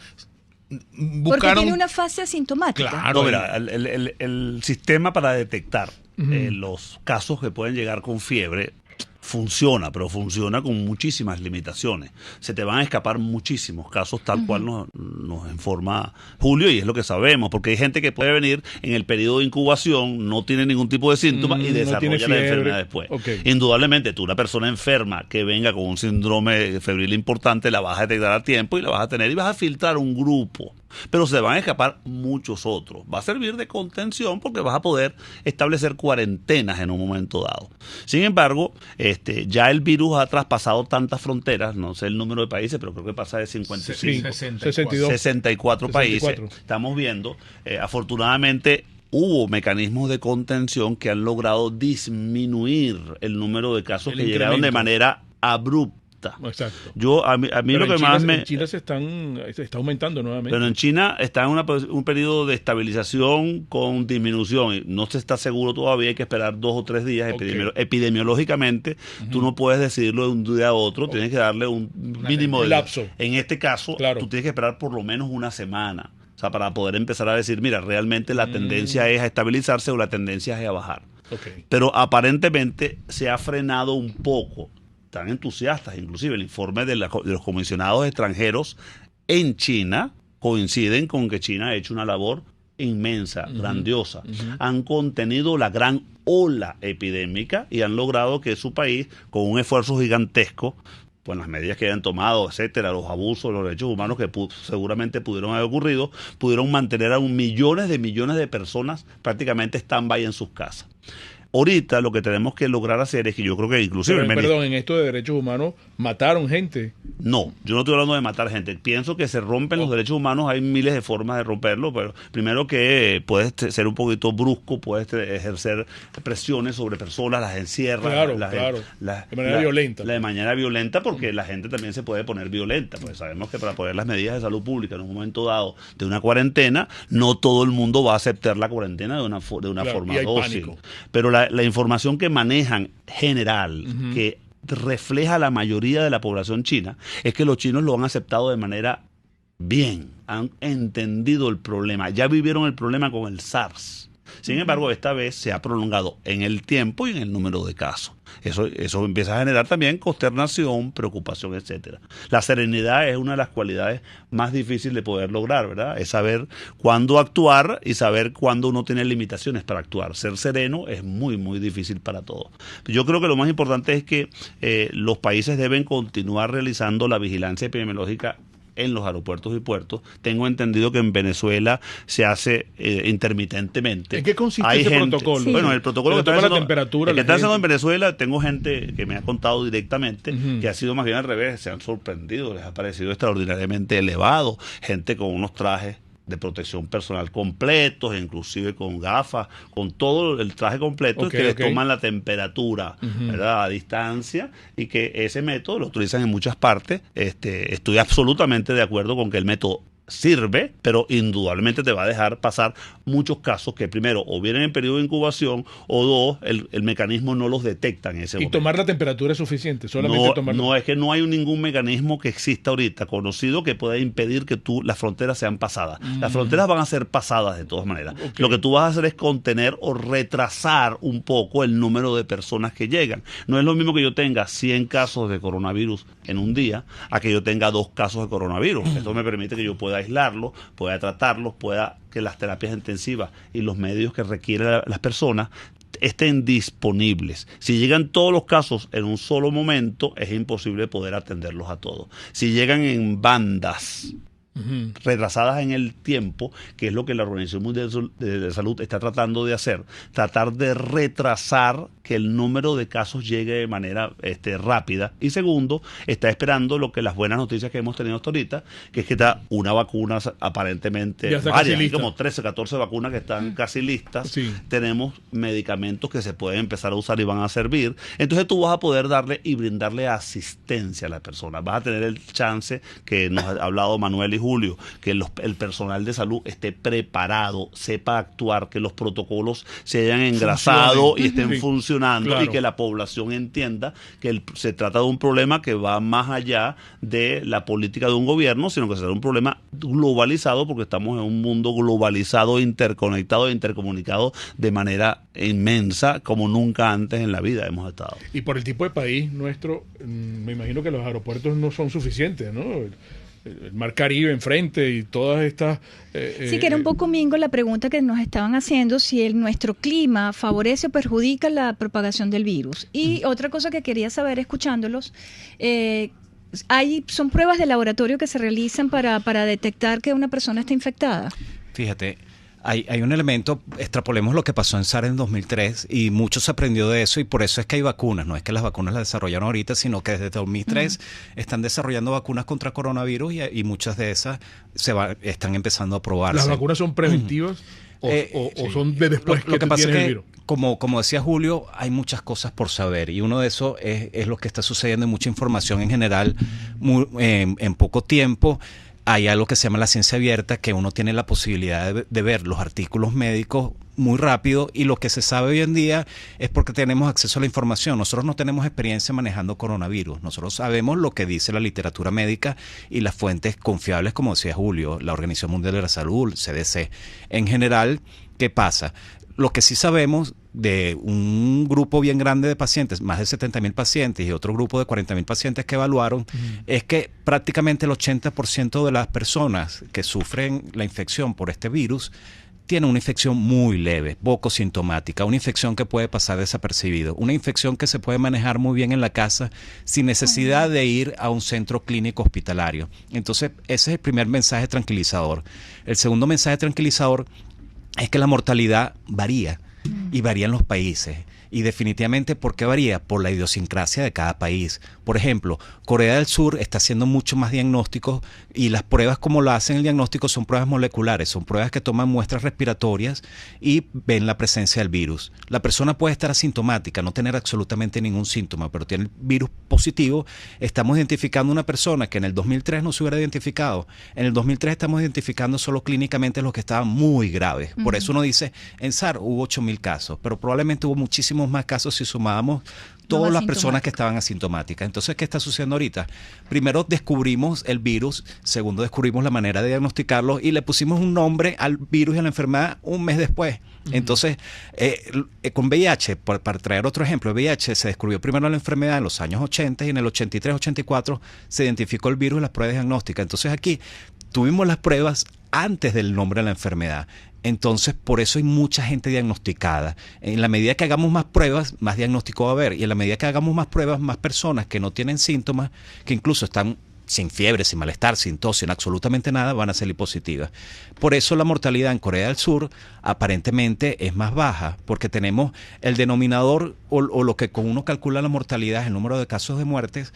Porque tiene una fase asintomática.
Claro,
No, mira, el sistema para detectar los casos que pueden llegar con fiebre funciona, pero funciona con muchísimas limitaciones. Se te van a escapar muchísimos casos, tal cual nos informa Julio, y es lo que sabemos, porque hay gente que puede venir en el periodo de incubación, no tiene ningún tipo de síntomas y desarrolla la enfermedad después.
Okay.
Indudablemente, tú, una persona enferma que venga con un síndrome febril importante, la vas a detectar a tiempo y la vas a tener y vas a filtrar un grupo. Pero se van a escapar muchos otros. Va a servir de contención porque vas a poder establecer cuarentenas en un momento dado. Sin embargo, ya el virus ha traspasado tantas fronteras, no sé el número de países, pero creo que pasa de 55, 64 países. Estamos viendo, afortunadamente, hubo mecanismos de contención que han logrado disminuir el número de casos que llegaron de manera abrupta.
Exacto.
A mí lo que más me...
En China se está aumentando nuevamente.
Pero en China está en un periodo de estabilización con disminución. Y no se está seguro todavía, hay que esperar 2 o 3 días. Epidemiológicamente, tú no puedes decidirlo de un día a otro, tienes que darle un mínimo de
lapso.
En este caso, tú tienes que esperar por lo menos una semana. O sea, para poder empezar a decir, mira, realmente la tendencia es a estabilizarse o la tendencia es a bajar. Pero aparentemente se ha frenado un poco. Están entusiastas, inclusive el informe de los comisionados extranjeros en China coinciden con que China ha hecho una labor inmensa, grandiosa. Han contenido la gran ola epidémica y han logrado que su país, con un esfuerzo gigantesco, pues las medidas que hayan tomado, etcétera, los abusos, los derechos humanos que seguramente pudieron haber ocurrido, pudieron mantener a millones de personas prácticamente stand-by en sus casas. Ahorita lo que tenemos que lograr hacer es que yo creo que inclusive...
Perdón, en esto de derechos humanos, ¿mataron gente?
No, yo no estoy hablando de matar gente. Pienso que se rompen los derechos humanos, hay miles de formas de romperlo, pero primero que puedes ser un poquito brusco, puedes ejercer presiones sobre personas, las encierras.
Claro. De manera violenta.
De manera violenta, porque la gente también se puede poner violenta. Pues sabemos que para poner las medidas de salud pública en un momento dado de una cuarentena, no todo el mundo va a aceptar la cuarentena de una forma dócil. Pánico. Pero la información que manejan general, que refleja la mayoría de la población china, es que los chinos lo han aceptado de manera bien, han entendido el problema, ya vivieron el problema con el SARS. Sin embargo, esta vez se ha prolongado en el tiempo y en el número de casos. Eso empieza a generar también consternación, preocupación, etcétera. La serenidad es una de las cualidades más difíciles de poder lograr, ¿verdad? Es saber cuándo actuar y saber cuándo uno tiene limitaciones para actuar. Ser sereno es muy, muy difícil para todos. Yo creo que lo más importante es que los países deben continuar realizando la vigilancia epidemiológica en los aeropuertos y puertos. Tengo entendido que en Venezuela se hace intermitentemente.
¿En qué consiste ese protocolo?
Sí. Bueno, el protocolo que está haciendo,
la temperatura,
que está haciendo en Venezuela, tengo gente que me ha contado directamente que ha sido más bien al revés, se han sorprendido, les ha parecido extraordinariamente elevado, gente con unos trajes de protección personal completos, inclusive con gafas, con todo el traje completo, que les toman la temperatura, ¿verdad?, a distancia, y que ese método lo utilizan en muchas partes. Estoy absolutamente de acuerdo con que el método sirve, pero indudablemente te va a dejar pasar muchos casos que primero o vienen en periodo de incubación o dos, el mecanismo no los detecta en ese momento.
¿Y tomar la temperatura es suficiente? Solamente
no, es que no hay ningún mecanismo que exista ahorita conocido que pueda impedir que las fronteras sean pasadas. Las fronteras van a ser pasadas de todas maneras. Lo que tú vas a hacer es contener o retrasar un poco el número de personas que llegan. No es lo mismo que yo tenga 100 casos de coronavirus en un día a que yo tenga 2 casos de coronavirus. Esto me permite que yo pueda aislarlos, pueda tratarlos, pueda que las terapias intensivas y los medios que requieren las personas estén disponibles. Si llegan todos los casos en un solo momento, es imposible poder atenderlos a todos. Si llegan en bandas retrasadas en el tiempo, que es lo que la Organización Mundial de Salud está tratando de hacer, tratar de retrasar que el número de casos llegue de manera rápida. Y segundo, está esperando lo que las buenas noticias que hemos tenido hasta ahorita, que es que está una vacuna aparentemente varias, como 13, 14 vacunas que están casi listas. Sí. Tenemos medicamentos que se pueden empezar a usar y van a servir. Entonces tú vas a poder darle y brindarle asistencia a las personas. Vas a tener el chance que nos ha hablado Manuel y Julio, que el personal de salud esté preparado, sepa actuar, que los protocolos se hayan engrasado y estén funcionando, claro, y que la población entienda que se trata de un problema que va más allá de la política de un gobierno, sino que será un problema globalizado, porque estamos en un mundo globalizado, interconectado, intercomunicado de manera inmensa, como nunca antes en la vida hemos estado.
Y por el tipo de país nuestro, me imagino que los aeropuertos no son suficientes, ¿no? El Mar Caribe enfrente y todas estas...
sí, que era un poco, Mingo, la pregunta que nos estaban haciendo, si nuestro clima favorece o perjudica la propagación del virus. Y otra cosa que quería saber escuchándolos, son pruebas de laboratorio que se realizan para detectar que una persona está infectada.
Fíjate, hay un elemento, extrapolemos lo que pasó en SARS en 2003 y mucho se aprendió de eso, y por eso es que hay vacunas. No es que las vacunas las desarrollaron ahorita, sino que desde 2003 están desarrollando vacunas contra coronavirus y muchas de esas están empezando a probarse.
¿Las vacunas son preventivas o son de después
lo que pasa
tienes
es que,
el virus?
Como decía Julio, hay muchas cosas por saber, y uno de esos es lo que está sucediendo, en mucha información en general, en poco tiempo. Hay algo que se llama la ciencia abierta, que uno tiene la posibilidad de ver los artículos médicos muy rápido, y lo que se sabe hoy en día es porque tenemos acceso a la información. Nosotros no tenemos experiencia manejando coronavirus, nosotros sabemos lo que dice la literatura médica y las fuentes confiables, como decía Julio, la Organización Mundial de la Salud, CDC. En general, ¿qué pasa? Lo que sí sabemos de un grupo bien grande de pacientes, más de 70,000 pacientes, y otro grupo de 40,000 pacientes que evaluaron, es que prácticamente el 80% de las personas que sufren la infección por este virus tienen una infección muy leve, poco sintomática, una infección que puede pasar desapercibido, una infección que se puede manejar muy bien en la casa sin necesidad de ir a un centro clínico hospitalario. Entonces, ese es el primer mensaje tranquilizador. El segundo mensaje tranquilizador es que la mortalidad varía, y varía en los países. Y definitivamente, ¿por qué varía? Por la idiosincrasia de cada país. Por ejemplo, Corea del Sur está haciendo mucho más diagnósticos, y las pruebas como lo hacen el diagnóstico son pruebas moleculares, son pruebas que toman muestras respiratorias y ven la presencia del virus. La persona puede estar asintomática, no tener absolutamente ningún síntoma, pero tiene el virus positivo. Estamos identificando una persona que en el 2003 no se hubiera identificado. En el 2003 estamos identificando solo clínicamente los que estaban muy graves. Por eso uno dice, en SARS hubo 8,000 casos, pero probablemente hubo muchísimos más casos si sumábamos todas las personas que estaban asintomáticas. Entonces, ¿qué está sucediendo ahorita? Primero descubrimos el virus, segundo descubrimos la manera de diagnosticarlo, y le pusimos un nombre al virus y a la enfermedad un mes después. Entonces, con VIH, para traer otro ejemplo, VIH se descubrió primero la enfermedad en los años 80, y en el 83, 84 se identificó el virus y las pruebas diagnósticas. Entonces, aquí tuvimos las pruebas antes del nombre de la enfermedad. Entonces, por eso hay mucha gente diagnosticada. En la medida que hagamos más pruebas, más diagnóstico va a haber. Y en la medida que hagamos más pruebas, más personas que no tienen síntomas, que incluso están sin fiebre, sin malestar, sin tos, sin absolutamente nada, van a salir positivas. Por eso la mortalidad en Corea del Sur aparentemente es más baja, porque tenemos el denominador, o lo que con uno calcula la mortalidad, es el número de casos de muertes,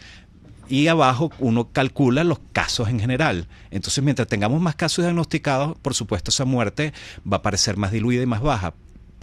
y abajo uno calcula los casos en general. Entonces, mientras tengamos más casos diagnosticados, por supuesto esa muerte va a parecer más diluida y más baja.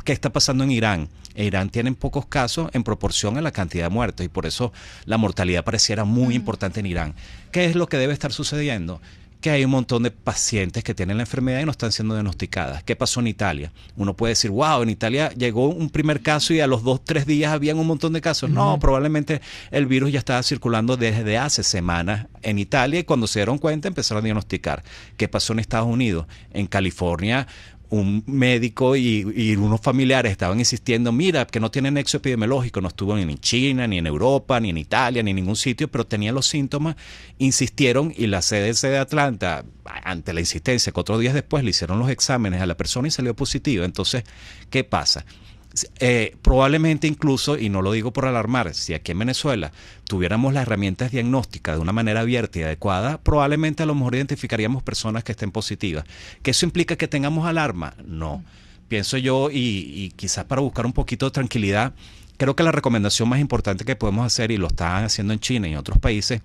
¿Qué está pasando en Irán? En Irán tienen pocos casos en proporción a la cantidad de muertos, y por eso la mortalidad pareciera muy importante en Irán. ¿Qué es lo que debe estar sucediendo? Que hay un montón de pacientes que tienen la enfermedad y no están siendo diagnosticadas. ¿Qué pasó en Italia? Uno puede decir, wow, en Italia llegó un primer caso y a los 2-3 días habían un montón de casos. No, probablemente el virus ya estaba circulando desde hace semanas en Italia, y cuando se dieron cuenta empezaron a diagnosticar. ¿Qué pasó en Estados Unidos? En California, un médico y unos familiares estaban insistiendo, mira, que no tiene nexo epidemiológico, no estuvo ni en China, ni en Europa, ni en Italia, ni en ningún sitio, pero tenía los síntomas, insistieron, y la CDC de Atlanta, ante la insistencia, que otros días después le hicieron los exámenes a la persona y salió positiva. Entonces, ¿qué pasa? Probablemente incluso, y no lo digo por alarmar, si aquí en Venezuela tuviéramos las herramientas diagnósticas de una manera abierta y adecuada, probablemente a lo mejor identificaríamos personas que estén positivas. ¿Que eso implica que tengamos alarma? No. Pienso yo, y quizás para buscar un poquito de tranquilidad, creo que la recomendación más importante que podemos hacer, y lo están haciendo en China y en otros países,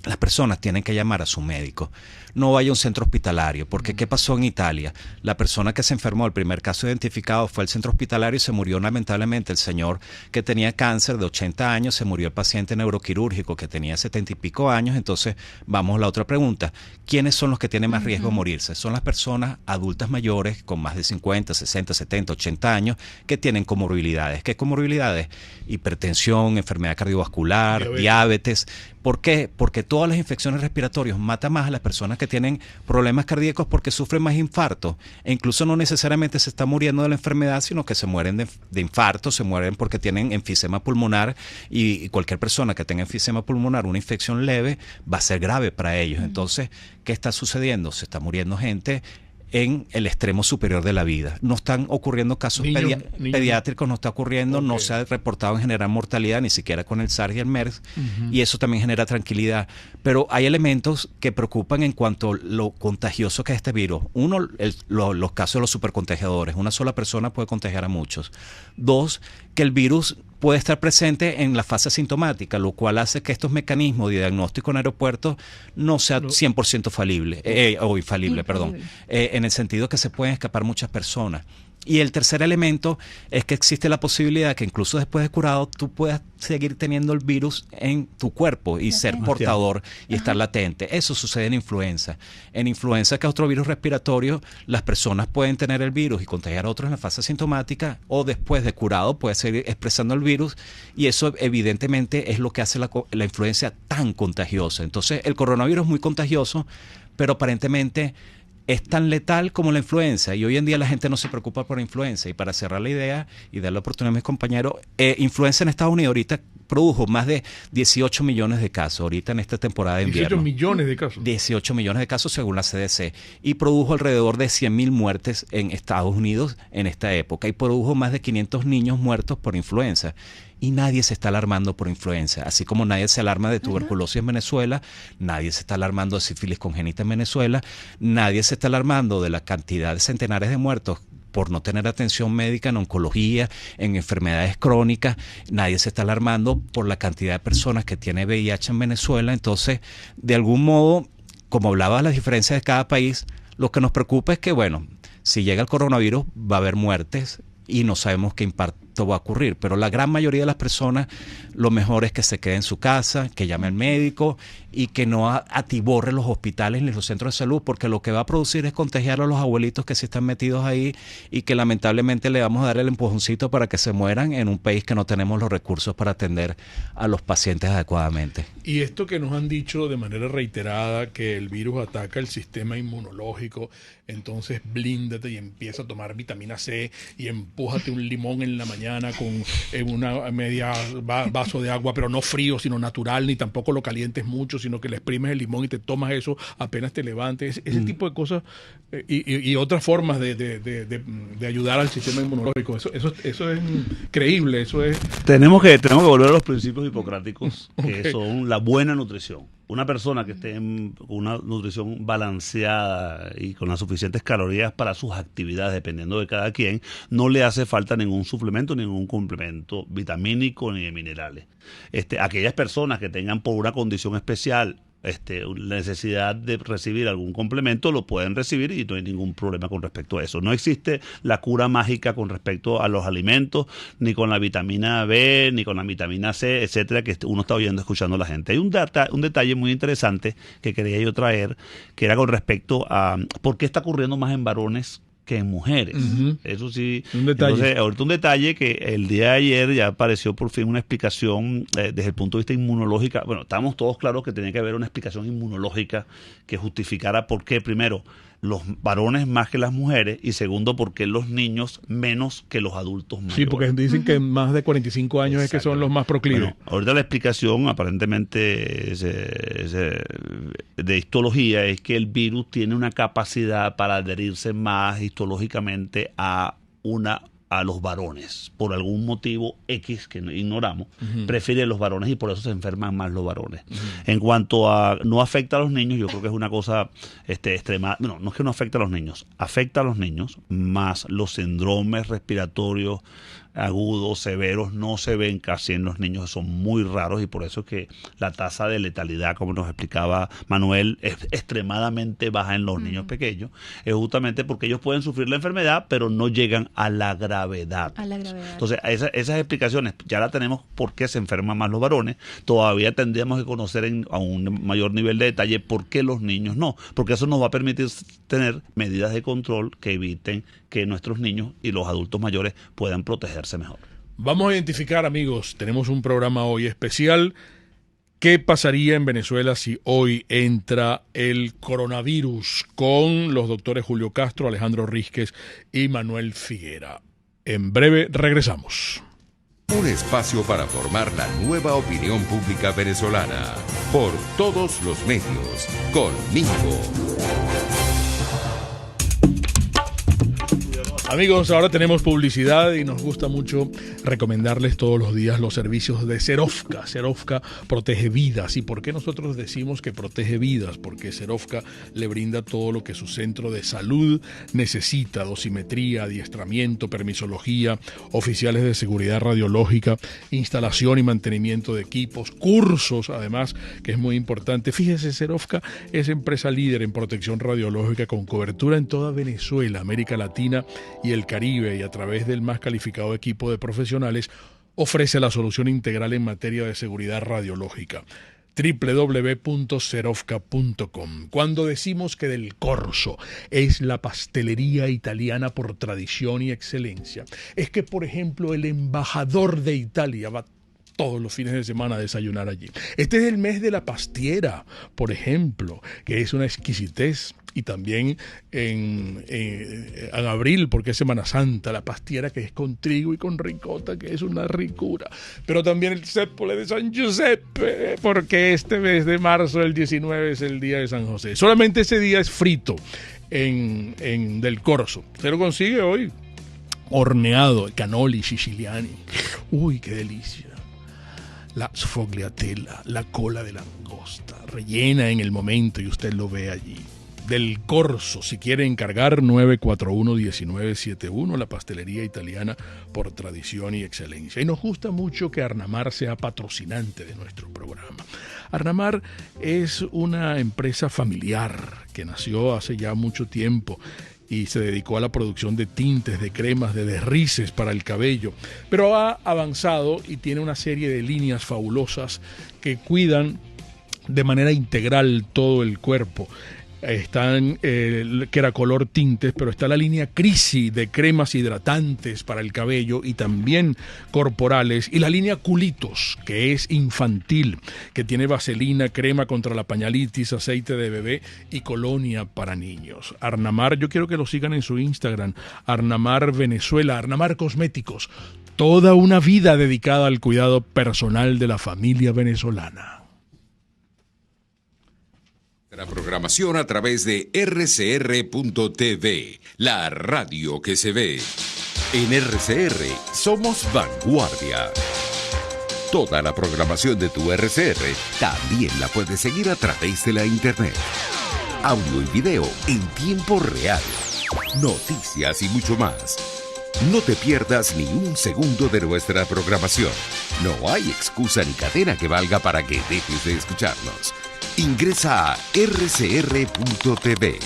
las personas tienen que llamar a su médico. No vaya a un centro hospitalario, porque ¿qué pasó en Italia? La persona que se enfermó, el primer caso identificado fue al centro hospitalario y se murió lamentablemente el señor que tenía cáncer de 80 años, se murió el paciente neuroquirúrgico que tenía 70 y pico años. Entonces, vamos a la otra pregunta. ¿Quiénes son los que tienen más riesgo de morirse? Son las personas adultas mayores con más de 50, 60, 70, 80 años que tienen comorbilidades. ¿Qué comorbilidades? Hipertensión, enfermedad cardiovascular, diabetes. ¿Por qué? Porque todas las infecciones respiratorias matan más a las personas que tienen problemas cardíacos porque sufren más infarto. E incluso no necesariamente se está muriendo de la enfermedad, sino que se mueren de infarto, se mueren porque tienen enfisema pulmonar, y cualquier persona que tenga enfisema pulmonar, una infección leve, va a ser grave para ellos. Entonces, ¿qué está sucediendo? Se está muriendo gente en el extremo superior de la vida. No están ocurriendo casos pediátricos, no está ocurriendo, no se ha reportado en general mortalidad, ni siquiera con el SARS y el MERS, y eso también genera tranquilidad. Pero hay elementos que preocupan en cuanto a lo contagioso que es este virus. Uno, los casos de los supercontagiadores. Una sola persona puede contagiar a muchos. Dos, que el virus puede estar presente en la fase asintomática, lo cual hace que estos mecanismos de diagnóstico en aeropuertos no sean 100% infalible, en el sentido que se pueden escapar muchas personas. Y el tercer elemento es que existe la posibilidad que incluso después de curado tú puedas seguir teniendo el virus en tu cuerpo y ser portador y estar latente. Eso sucede en influenza. En influenza, que es otro virus respiratorio, las personas pueden tener el virus y contagiar a otros en la fase asintomática, o después de curado puede seguir expresando el virus, y eso evidentemente es lo que hace la influenza tan contagiosa. Entonces el coronavirus es muy contagioso, pero aparentemente es tan letal como la influenza, y hoy en día la gente no se preocupa por la influenza. Y para cerrar la idea y darle la oportunidad a mis compañeros, influenza en Estados Unidos ahorita produjo más de 18 millones de casos ahorita en esta temporada de invierno.
18 millones de casos.
18 millones de casos según la CDC, y produjo alrededor de 100.000 muertes en Estados Unidos en esta época, y produjo más de 500 niños muertos por influenza. Y nadie se está alarmando por influenza, así como nadie se alarma de tuberculosis en Venezuela, nadie se está alarmando de sífilis congénita en Venezuela, nadie se está alarmando de la cantidad de centenares de muertos por no tener atención médica en oncología, en enfermedades crónicas. Nadie se está alarmando por la cantidad de personas que tiene VIH en Venezuela. Entonces, de algún modo, como hablaba de las diferencias de cada país, lo que nos preocupa es que, bueno, si llega el coronavirus va a haber muertes y no sabemos qué impacto va a ocurrir, pero la gran mayoría de las personas, lo mejor es que se quede en su casa, que llame al médico y que no atiborre los hospitales ni los centros de salud, porque lo que va a producir es contagiar a los abuelitos que sí están metidos ahí, y que lamentablemente le vamos a dar el empujoncito para que se mueran en un país que no tenemos los recursos para atender a los pacientes adecuadamente.
Y esto que nos han dicho de manera reiterada, que el virus ataca el sistema inmunológico, entonces blíndate y empieza a tomar vitamina C y empújate un limón en la mañana con una media vaso de agua, pero no frío, sino natural, ni tampoco lo calientes mucho, sino que le exprimes el limón y te tomas eso apenas te levantes. Ese tipo de cosas y otras formas de ayudar al sistema inmunológico. Eso es creíble, eso es...
Tenemos que volver a los principios hipocráticos, que son la buena nutrición. Una persona que esté con una nutrición balanceada y con las suficientes calorías para sus actividades, dependiendo de cada quien, no le hace falta ningún suplemento, ningún complemento vitamínico ni de minerales. Aquellas personas que tengan por una condición especial la necesidad de recibir algún complemento, lo pueden recibir y no hay ningún problema con respecto a eso. No existe la cura mágica con respecto a los alimentos, ni con la vitamina B, ni con la vitamina C, etcétera, que uno está escuchando a la gente. Hay un detalle muy interesante que quería yo traer, que era con respecto a por qué está ocurriendo más en varones que en mujeres. Eso sí.
Un detalle.
Entonces, ahorita un detalle que el día de ayer ya apareció por fin una explicación desde el punto de vista inmunológico. Bueno, estábamos todos claros que tenía que haber una explicación inmunológica que justificara por qué, primero, los varones más que las mujeres, y segundo, por qué los niños menos que los adultos mayores.
Sí, porque dicen que más de 45 años es que son los más proclives.
Bueno, ahorita la explicación aparentemente de histología es que el virus tiene una capacidad para adherirse más histológicamente a los varones, por algún motivo X que ignoramos, prefiere los varones y por eso se enferman más los varones. En cuanto a no afecta a los niños, yo creo que es una cosa extrema. No es que no afecta a los niños, afecta a los niños, más los síndromes respiratorios agudos, severos, no se ven casi en los niños, son muy raros, y por eso es que la tasa de letalidad, como nos explicaba Manuel, es extremadamente baja en los niños pequeños. Es justamente porque ellos pueden sufrir la enfermedad, pero no llegan a la gravedad. Entonces, esas explicaciones ya la tenemos por qué se enferman más los varones. Todavía tendríamos que conocer a un mayor nivel de detalle por qué los niños no, porque eso nos va a permitir tener medidas de control que eviten que nuestros niños y los adultos mayores puedan protegerse mejor.
Vamos a identificar, amigos, tenemos un programa hoy especial. ¿Qué pasaría en Venezuela si hoy entra el coronavirus? Con los doctores Julio Castro, Alejandro Rísquez y Manuel Figuera. En breve regresamos.
Un espacio para formar la nueva opinión pública venezolana. Por todos los medios. Con Mingo.
Amigos, ahora tenemos publicidad y nos gusta mucho recomendarles todos los días los servicios de Serovka. Serovka protege vidas. ¿Y por qué nosotros decimos que protege vidas? Porque Serovka le brinda todo lo que su centro de salud necesita: dosimetría, adiestramiento, permisología, oficiales de seguridad radiológica, instalación y mantenimiento de equipos, cursos, además, que es muy importante. Fíjese, Serovka es empresa líder en protección radiológica con cobertura en toda Venezuela, América Latina y el Caribe, y a través del más calificado equipo de profesionales ofrece la solución integral en materia de seguridad radiológica. www.serovka.com. Cuando decimos que Del Corso es la pastelería italiana por tradición y excelencia, es que, por ejemplo, el embajador de Italia va todos los fines de semana a desayunar allí. Este es el mes de la pastiera, por ejemplo, que es una exquisitez. Y también en abril, porque es Semana Santa, la pastiera, que es con trigo y con ricota, que es una ricura. Pero también el Zeppole de San Giuseppe, porque este mes de marzo, el 19, es el día de San José. Solamente ese día es frito en Del Corso. Se lo consigue hoy horneado, cannoli siciliani. Uy, qué delicia. La sfogliatella, la cola de langosta, rellena en el momento y usted lo ve allí. Del Corso, si quiere encargar, 941-1971, la pastelería italiana por tradición y excelencia. Y nos gusta mucho que Arnamar sea patrocinante de nuestro programa. Arnamar es una empresa familiar que nació hace ya mucho tiempo y se dedicó a la producción de tintes, de cremas, de derrices para el cabello, pero ha avanzado y tiene una serie de líneas fabulosas que cuidan de manera integral todo el cuerpo. Están Keracolor tintes, pero está la línea Crisi de cremas hidratantes para el cabello y también corporales, y la línea Culitos, que es infantil, que tiene vaselina, crema contra la pañalitis, aceite de bebé y colonia para niños. Arnamar, yo quiero que lo sigan en su Instagram, Arnamar Venezuela, Arnamar Cosméticos, toda una vida dedicada al cuidado personal de la familia venezolana.
La programación a través de rcr.tv, la radio que se ve. En RCR somos vanguardia. Toda la programación de tu RCR también la puedes seguir a través de la internet. Audio y video en tiempo real. Noticias y mucho más. No te pierdas ni un segundo de nuestra programación. No hay excusa ni cadena que valga para que dejes de escucharnos. Ingresa a rcr.tv,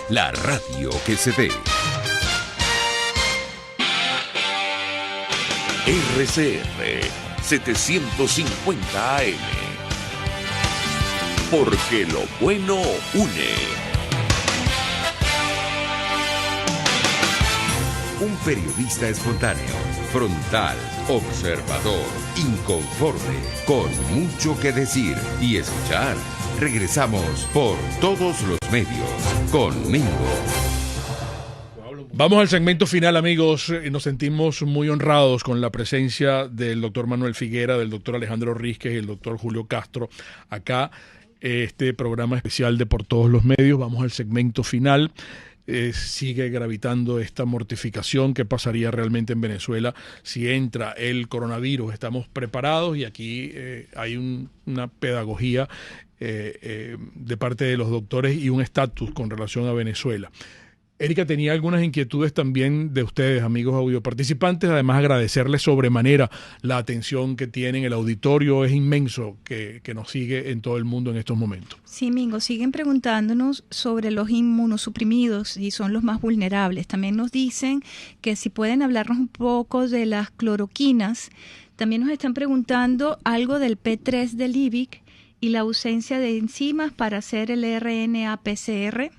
la radio que se ve.
RCR 750 AM. Porque lo bueno une.
Un periodista espontáneo, frontal, observador, inconforme, con mucho que decir y escuchar. Regresamos por todos los medios con Mingo.
Vamos al segmento final, amigos. Nos sentimos muy honrados con la presencia del doctor Manuel Figuera, del doctor Alejandro Rísquez y el doctor Julio Castro acá. Este programa especial de Por Todos los Medios. Vamos al segmento final. Sigue gravitando esta mortificación. ¿Qué pasaría realmente en Venezuela si entra el coronavirus? Estamos preparados y aquí hay una pedagogía de parte de los doctores y un estatus con relación a Venezuela. Erika tenía algunas inquietudes también de ustedes, amigos audioparticipantes. Además, agradecerles sobremanera la atención que tienen. El auditorio es inmenso que nos sigue en todo el mundo en estos momentos.
Sí, Mingo, siguen preguntándonos sobre los inmunosuprimidos y son los más vulnerables. También nos dicen que si pueden hablarnos un poco de las cloroquinas. También nos están preguntando algo del P3 del IVIC y la ausencia de enzimas para hacer el RNA-PCR.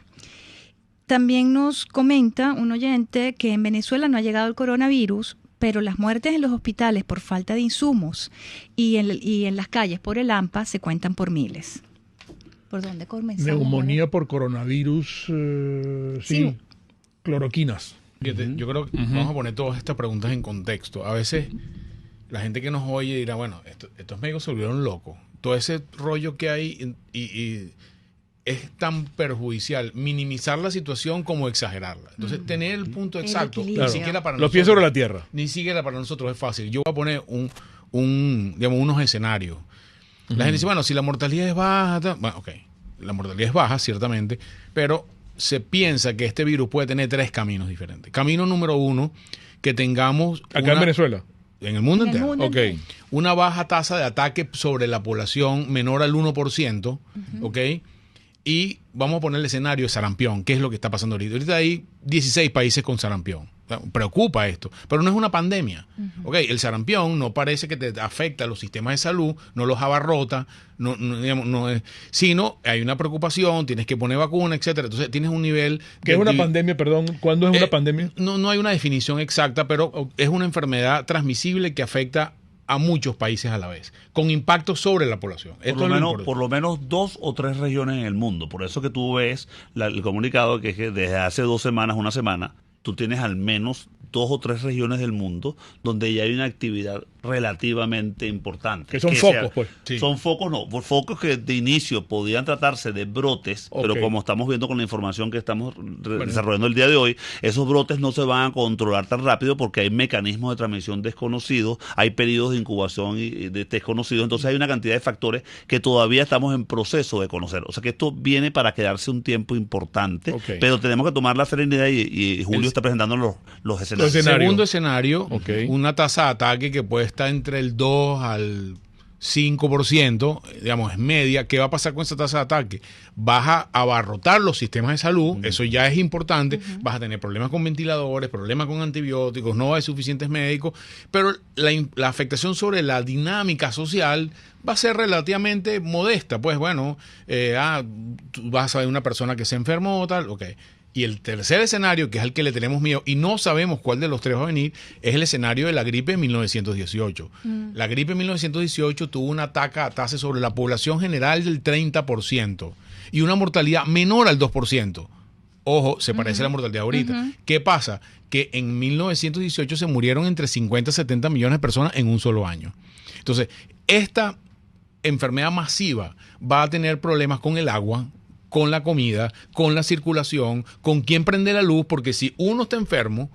También nos comenta un oyente que en Venezuela no ha llegado el coronavirus, pero las muertes en los hospitales por falta de insumos y en las calles por el AMPA se cuentan por miles. ¿Por dónde comenzamos?
Neumonía por coronavirus, sí, cloroquinas.
Fíjate, yo creo que vamos a poner todas estas preguntas en contexto. A veces la gente que nos oye dirá, bueno, estos médicos se volvieron locos. Todo ese rollo que hay y es tan perjudicial minimizar la situación como exagerarla. Entonces, tener el punto exacto, ni siquiera para
los pies sobre la tierra.
Ni siquiera para nosotros es fácil. Yo voy a poner unos escenarios. La gente dice, bueno, si la mortalidad es baja, bueno, ok, la mortalidad es baja, ciertamente, pero se piensa que este virus puede tener 3 caminos diferentes. Camino número 1, que tengamos...
¿Acá en Venezuela?
En el mundo entero.
Ok.
Una baja tasa de ataque sobre la población menor al 1%, ¿ok? Y vamos a poner el escenario de sarampión, que es lo que está pasando ahorita. Ahorita hay 16 países con sarampión. O sea, preocupa esto, pero no es una pandemia. ¿Ok? El sarampión no parece que te afecta a los sistemas de salud, no los abarrota, sino hay una preocupación, tienes que poner vacuna, etcétera. Entonces tienes un nivel...
¿Qué es una pandemia, perdón? ¿Cuándo es una pandemia?
No hay una definición exacta, pero es una enfermedad transmisible que afecta a muchos países a la vez, con impacto sobre la población.
Por lo menos 2 o 3 regiones en el mundo. Por eso que tú ves el comunicado que es que desde hace 2 semanas, una semana, tú tienes al menos 2 o 3 regiones del mundo donde ya hay una actividad relativamente importante.
Que son focos, pues.
Sí. Son focos, no, por focos que de inicio podían tratarse de brotes, pero como estamos viendo con la información que estamos desarrollando el día de hoy, esos brotes no se van a controlar tan rápido porque hay mecanismos de transmisión desconocidos, hay periodos de incubación y de desconocidos, entonces hay una cantidad de factores que todavía estamos en proceso de conocer. O sea que esto viene para quedarse un tiempo importante, pero tenemos que tomar la serenidad y Julio está presentando los escenarios.
Segundo escenario, una tasa de ataque que puede estar entre el 2 al 5%, digamos, es media. ¿Qué va a pasar con esa tasa de ataque? Vas a abarrotar los sistemas de salud, eso ya es importante, vas a tener problemas con ventiladores, problemas con antibióticos, no hay suficientes médicos, pero la afectación sobre la dinámica social va a ser relativamente modesta. Pues bueno, tú vas a ver una persona que se enfermó, tal, ok. Y el tercer escenario, que es el que le tenemos miedo, y no sabemos cuál de los 3 va a venir, es el escenario de la gripe de 1918. La gripe de 1918 tuvo una tasa sobre la población general del 30% y una mortalidad menor al 2%. Ojo, se parece a la mortalidad ahorita. ¿Qué pasa? Que en 1918 se murieron entre 50 y 70 millones de personas en un solo año. Entonces, esta enfermedad masiva va a tener problemas con el agua, con la comida, con la circulación, con quién prende la luz, porque si uno está enfermo,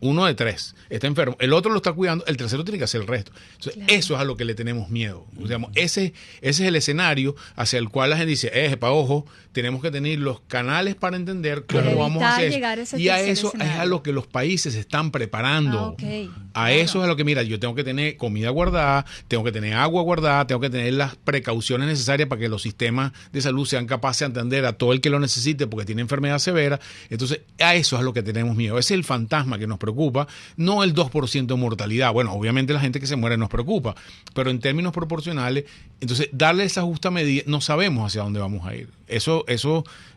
uno de 3 está enfermo, el otro lo está cuidando, el tercero tiene que hacer el resto. Entonces, eso es a lo que le tenemos miedo. Digamos, ese es el escenario hacia el cual la gente dice, ojo, tenemos que tener los canales para entender cómo vamos a hacer eso. Y a eso es a lo que los países se están preparando. Eso es a lo que, mira, yo tengo que tener comida guardada, tengo que tener agua guardada, tengo que tener las precauciones necesarias para que los sistemas de salud sean capaces de atender a todo el que lo necesite porque tiene enfermedad severa. Entonces, a eso es a lo que tenemos miedo. Ese es el fantasma que nos preocupa, no el 2% de mortalidad. Bueno, obviamente la gente que se muere nos preocupa, pero en términos proporcionales, entonces darle esa justa medida, no sabemos hacia dónde vamos a ir. Eso,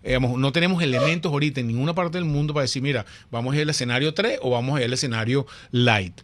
digamos, no tenemos elementos ahorita en ninguna parte del mundo para decir, mira, vamos a ir al escenario 3 o vamos a ir al escenario light.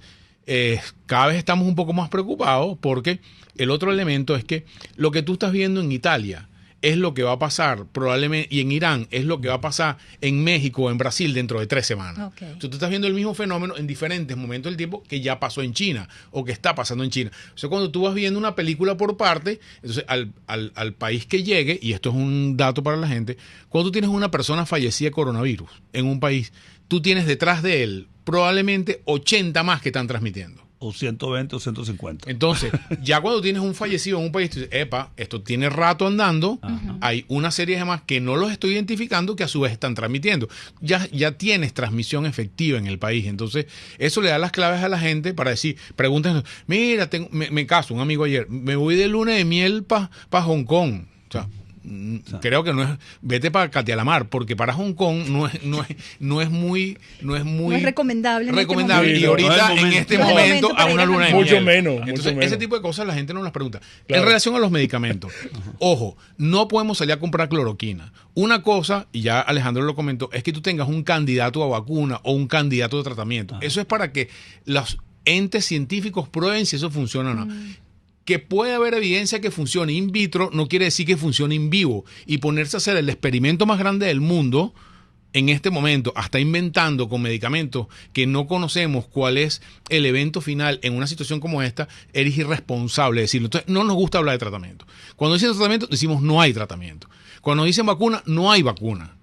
Cada vez estamos un poco más preocupados porque el otro elemento es que lo que tú estás viendo en Italia es lo que va a pasar probablemente, y en Irán es lo que va a pasar en México o en Brasil dentro de 3 semanas. Entonces tú estás viendo el mismo fenómeno en diferentes momentos del tiempo que ya pasó en China o que está pasando en China. O sea, cuando tú vas viendo una película por parte, entonces al país que llegue, y esto es un dato para la gente, cuando tú tienes una persona fallecida de coronavirus en un país, tú tienes detrás de él probablemente 80 más que están transmitiendo.
o 120 o 150.
Entonces, ya cuando tienes un fallecido en un país, tú dices, epa, esto tiene rato andando, hay una serie de más que no los estoy identificando que a su vez están transmitiendo. Ya tienes transmisión efectiva en el país. Entonces, eso le da las claves a la gente para decir, preguntan, mira, me caso, un amigo ayer, me voy de luna de miel para Hong Kong. O sea, creo que no es, vete para Catialamar, porque para Hong Kong no es muy
recomendable.
Y ahorita en este momento a una luna de miel.
Mucho menos.
Entonces, ese tipo de cosas la gente no las pregunta. Claro. En relación a los medicamentos, ojo, no podemos salir a comprar cloroquina. Una cosa, y ya Alejandro lo comentó, es que tú tengas un candidato a vacuna o un candidato de tratamiento. Eso es para que los entes científicos prueben si eso funciona o no. Que puede haber evidencia que funcione in vitro no quiere decir que funcione in vivo. Y ponerse a hacer el experimento más grande del mundo en este momento, hasta inventando con medicamentos que no conocemos cuál es el evento final en una situación como esta, eres irresponsable decirlo. Entonces, no nos gusta hablar de tratamiento. Cuando dicen tratamiento, decimos no hay tratamiento. Cuando dicen vacuna, no hay vacuna.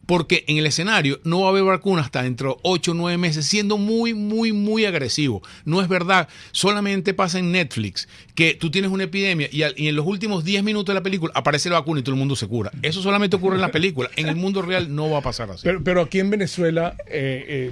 Porque en el escenario no va a haber vacuna hasta dentro de 8 o 9 meses, siendo muy agresivo. No es verdad. Solamente pasa en Netflix que tú tienes una epidemia y en los últimos 10 minutos de la película aparece la vacuna y todo el mundo se cura. Eso solamente ocurre en la película. En el mundo real no va a pasar así.
Pero aquí en Venezuela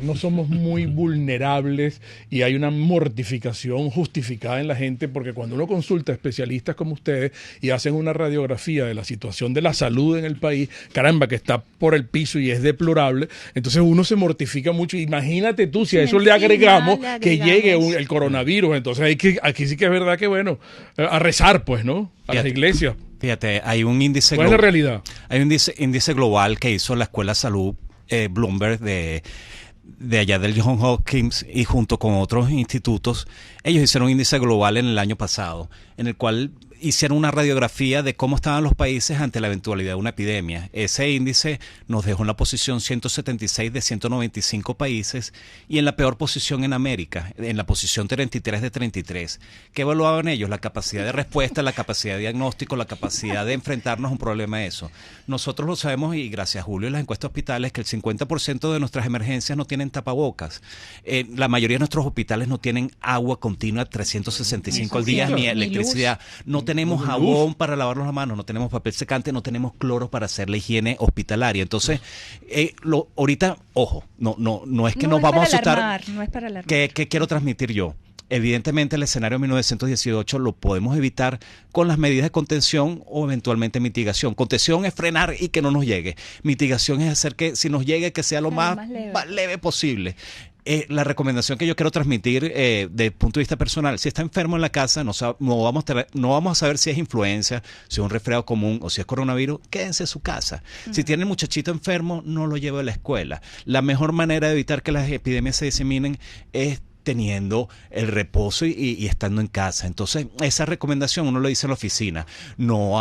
no somos muy vulnerables y hay una mortificación justificada en la gente, porque cuando uno consulta a especialistas como ustedes y hacen una radiografía de la situación de la salud en el país, caramba, que está por el piso y es deplorable, entonces uno se mortifica mucho. Imagínate tú, si a eso le agregamos que llegue el coronavirus, entonces aquí sí que es verdad que, bueno, a rezar, pues, ¿no? A las iglesias.
Fíjate, hay un índice
¿Cuál es la realidad?
Hay un índice global que hizo la Escuela de Salud Bloomberg de allá del Johns Hopkins, y junto con otros institutos, ellos hicieron un índice global en el año pasado, en el cual hicieron una radiografía de cómo estaban los países ante la eventualidad de una epidemia. Ese índice nos dejó en la posición 176 de 195 países y en la peor posición en América, en la posición 33 de 33. ¿Qué evaluaban ellos? La capacidad de respuesta, la capacidad de diagnóstico, la capacidad de enfrentarnos a un problema de eso. Nosotros lo sabemos, y gracias a Julio y las encuestas hospitales, que el 50% de nuestras emergencias no tienen tapabocas. La mayoría de nuestros hospitales no tienen agua continua 365 al día, ni electricidad. No tenemos jabón para lavarnos las manos, no tenemos papel secante, no tenemos cloro para hacer la higiene hospitalaria. Entonces, ahorita, ojo, no es que nos vamos a asustar.
No es para alarmar.
¿Qué quiero transmitir yo? Evidentemente el escenario de 1918 lo podemos evitar con las medidas de contención o eventualmente mitigación. Contención es frenar y que no nos llegue. Mitigación es hacer que si nos llegue, que sea lo más leve posible. La recomendación que yo quiero transmitir desde el punto de vista personal: si está enfermo en la casa, no vamos a saber si es influenza, si es un resfriado común o si es coronavirus, quédense en su casa. Si tiene el muchachito enfermo, no lo lleve a la escuela. La mejor manera de evitar que las epidemias se diseminen es teniendo el reposo y estando en casa. Entonces, esa recomendación uno lo dice en la oficina. No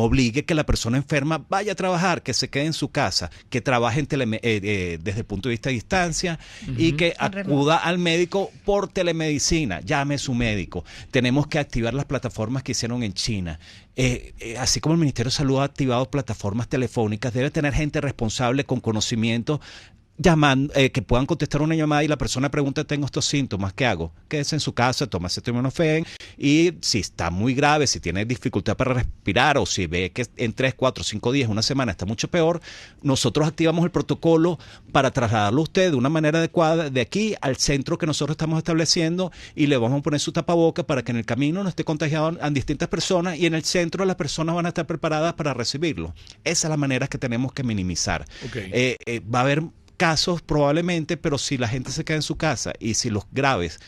obligue que la persona enferma vaya a trabajar, que se quede en su casa, que trabaje desde el punto de vista de distancia y que acuda al médico por telemedicina. Llame a su médico. Tenemos que activar las plataformas que hicieron en China. Así como el Ministerio de Salud ha activado plataformas telefónicas, debe tener gente responsable con conocimiento llamando, que puedan contestar una llamada y la persona pregunta: tengo estos síntomas, ¿qué hago? Quédese en su casa, toma acetaminofén, y si está muy grave, si tiene dificultad para respirar o si ve que en 3, 4, 5 días, una semana está mucho peor, nosotros activamos el protocolo para trasladarlo a usted de una manera adecuada de aquí al centro que nosotros estamos estableciendo, y le vamos a poner su tapaboca para que en el camino no esté contagiado a distintas personas, y en el centro las personas van a estar preparadas para recibirlo. Esa es la manera que tenemos que minimizar. Va a haber casos probablemente, pero si la gente se queda en su casa y si los graves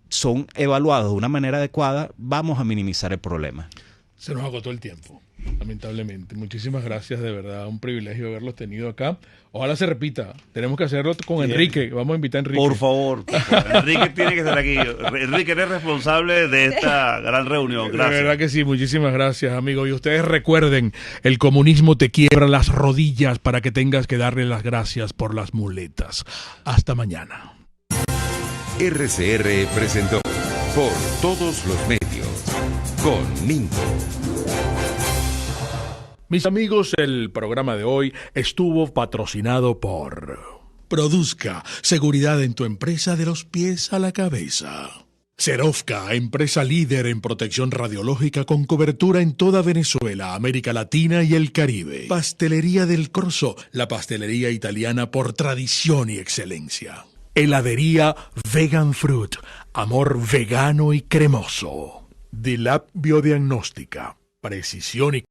son evaluados de una manera adecuada, vamos a minimizar el problema.
Se nos agotó el tiempo, lamentablemente. Muchísimas gracias, de verdad, un privilegio haberlos tenido acá. Ojalá se repita. Tenemos que hacerlo con Enrique. Vamos a invitar a Enrique.
Por favor. Enrique tiene que estar aquí. Enrique, eres responsable de esta gran reunión. Gracias.
De verdad que sí. Muchísimas gracias, amigo. Y ustedes recuerden, el comunismo te quiebra las rodillas para que tengas que darle las gracias por las muletas. Hasta mañana.
RCR presentó Por Todos los Medios con Mingo.
Mis amigos, el programa de hoy estuvo patrocinado por Produzca, seguridad en tu empresa de los pies a la cabeza.
Serovka, empresa líder en protección radiológica con cobertura en toda Venezuela, América Latina y el Caribe. Pastelería del Corso, la pastelería italiana por tradición y excelencia. Heladería Vegan Fruit, amor vegano y cremoso. Dilab Biodiagnóstica, precisión y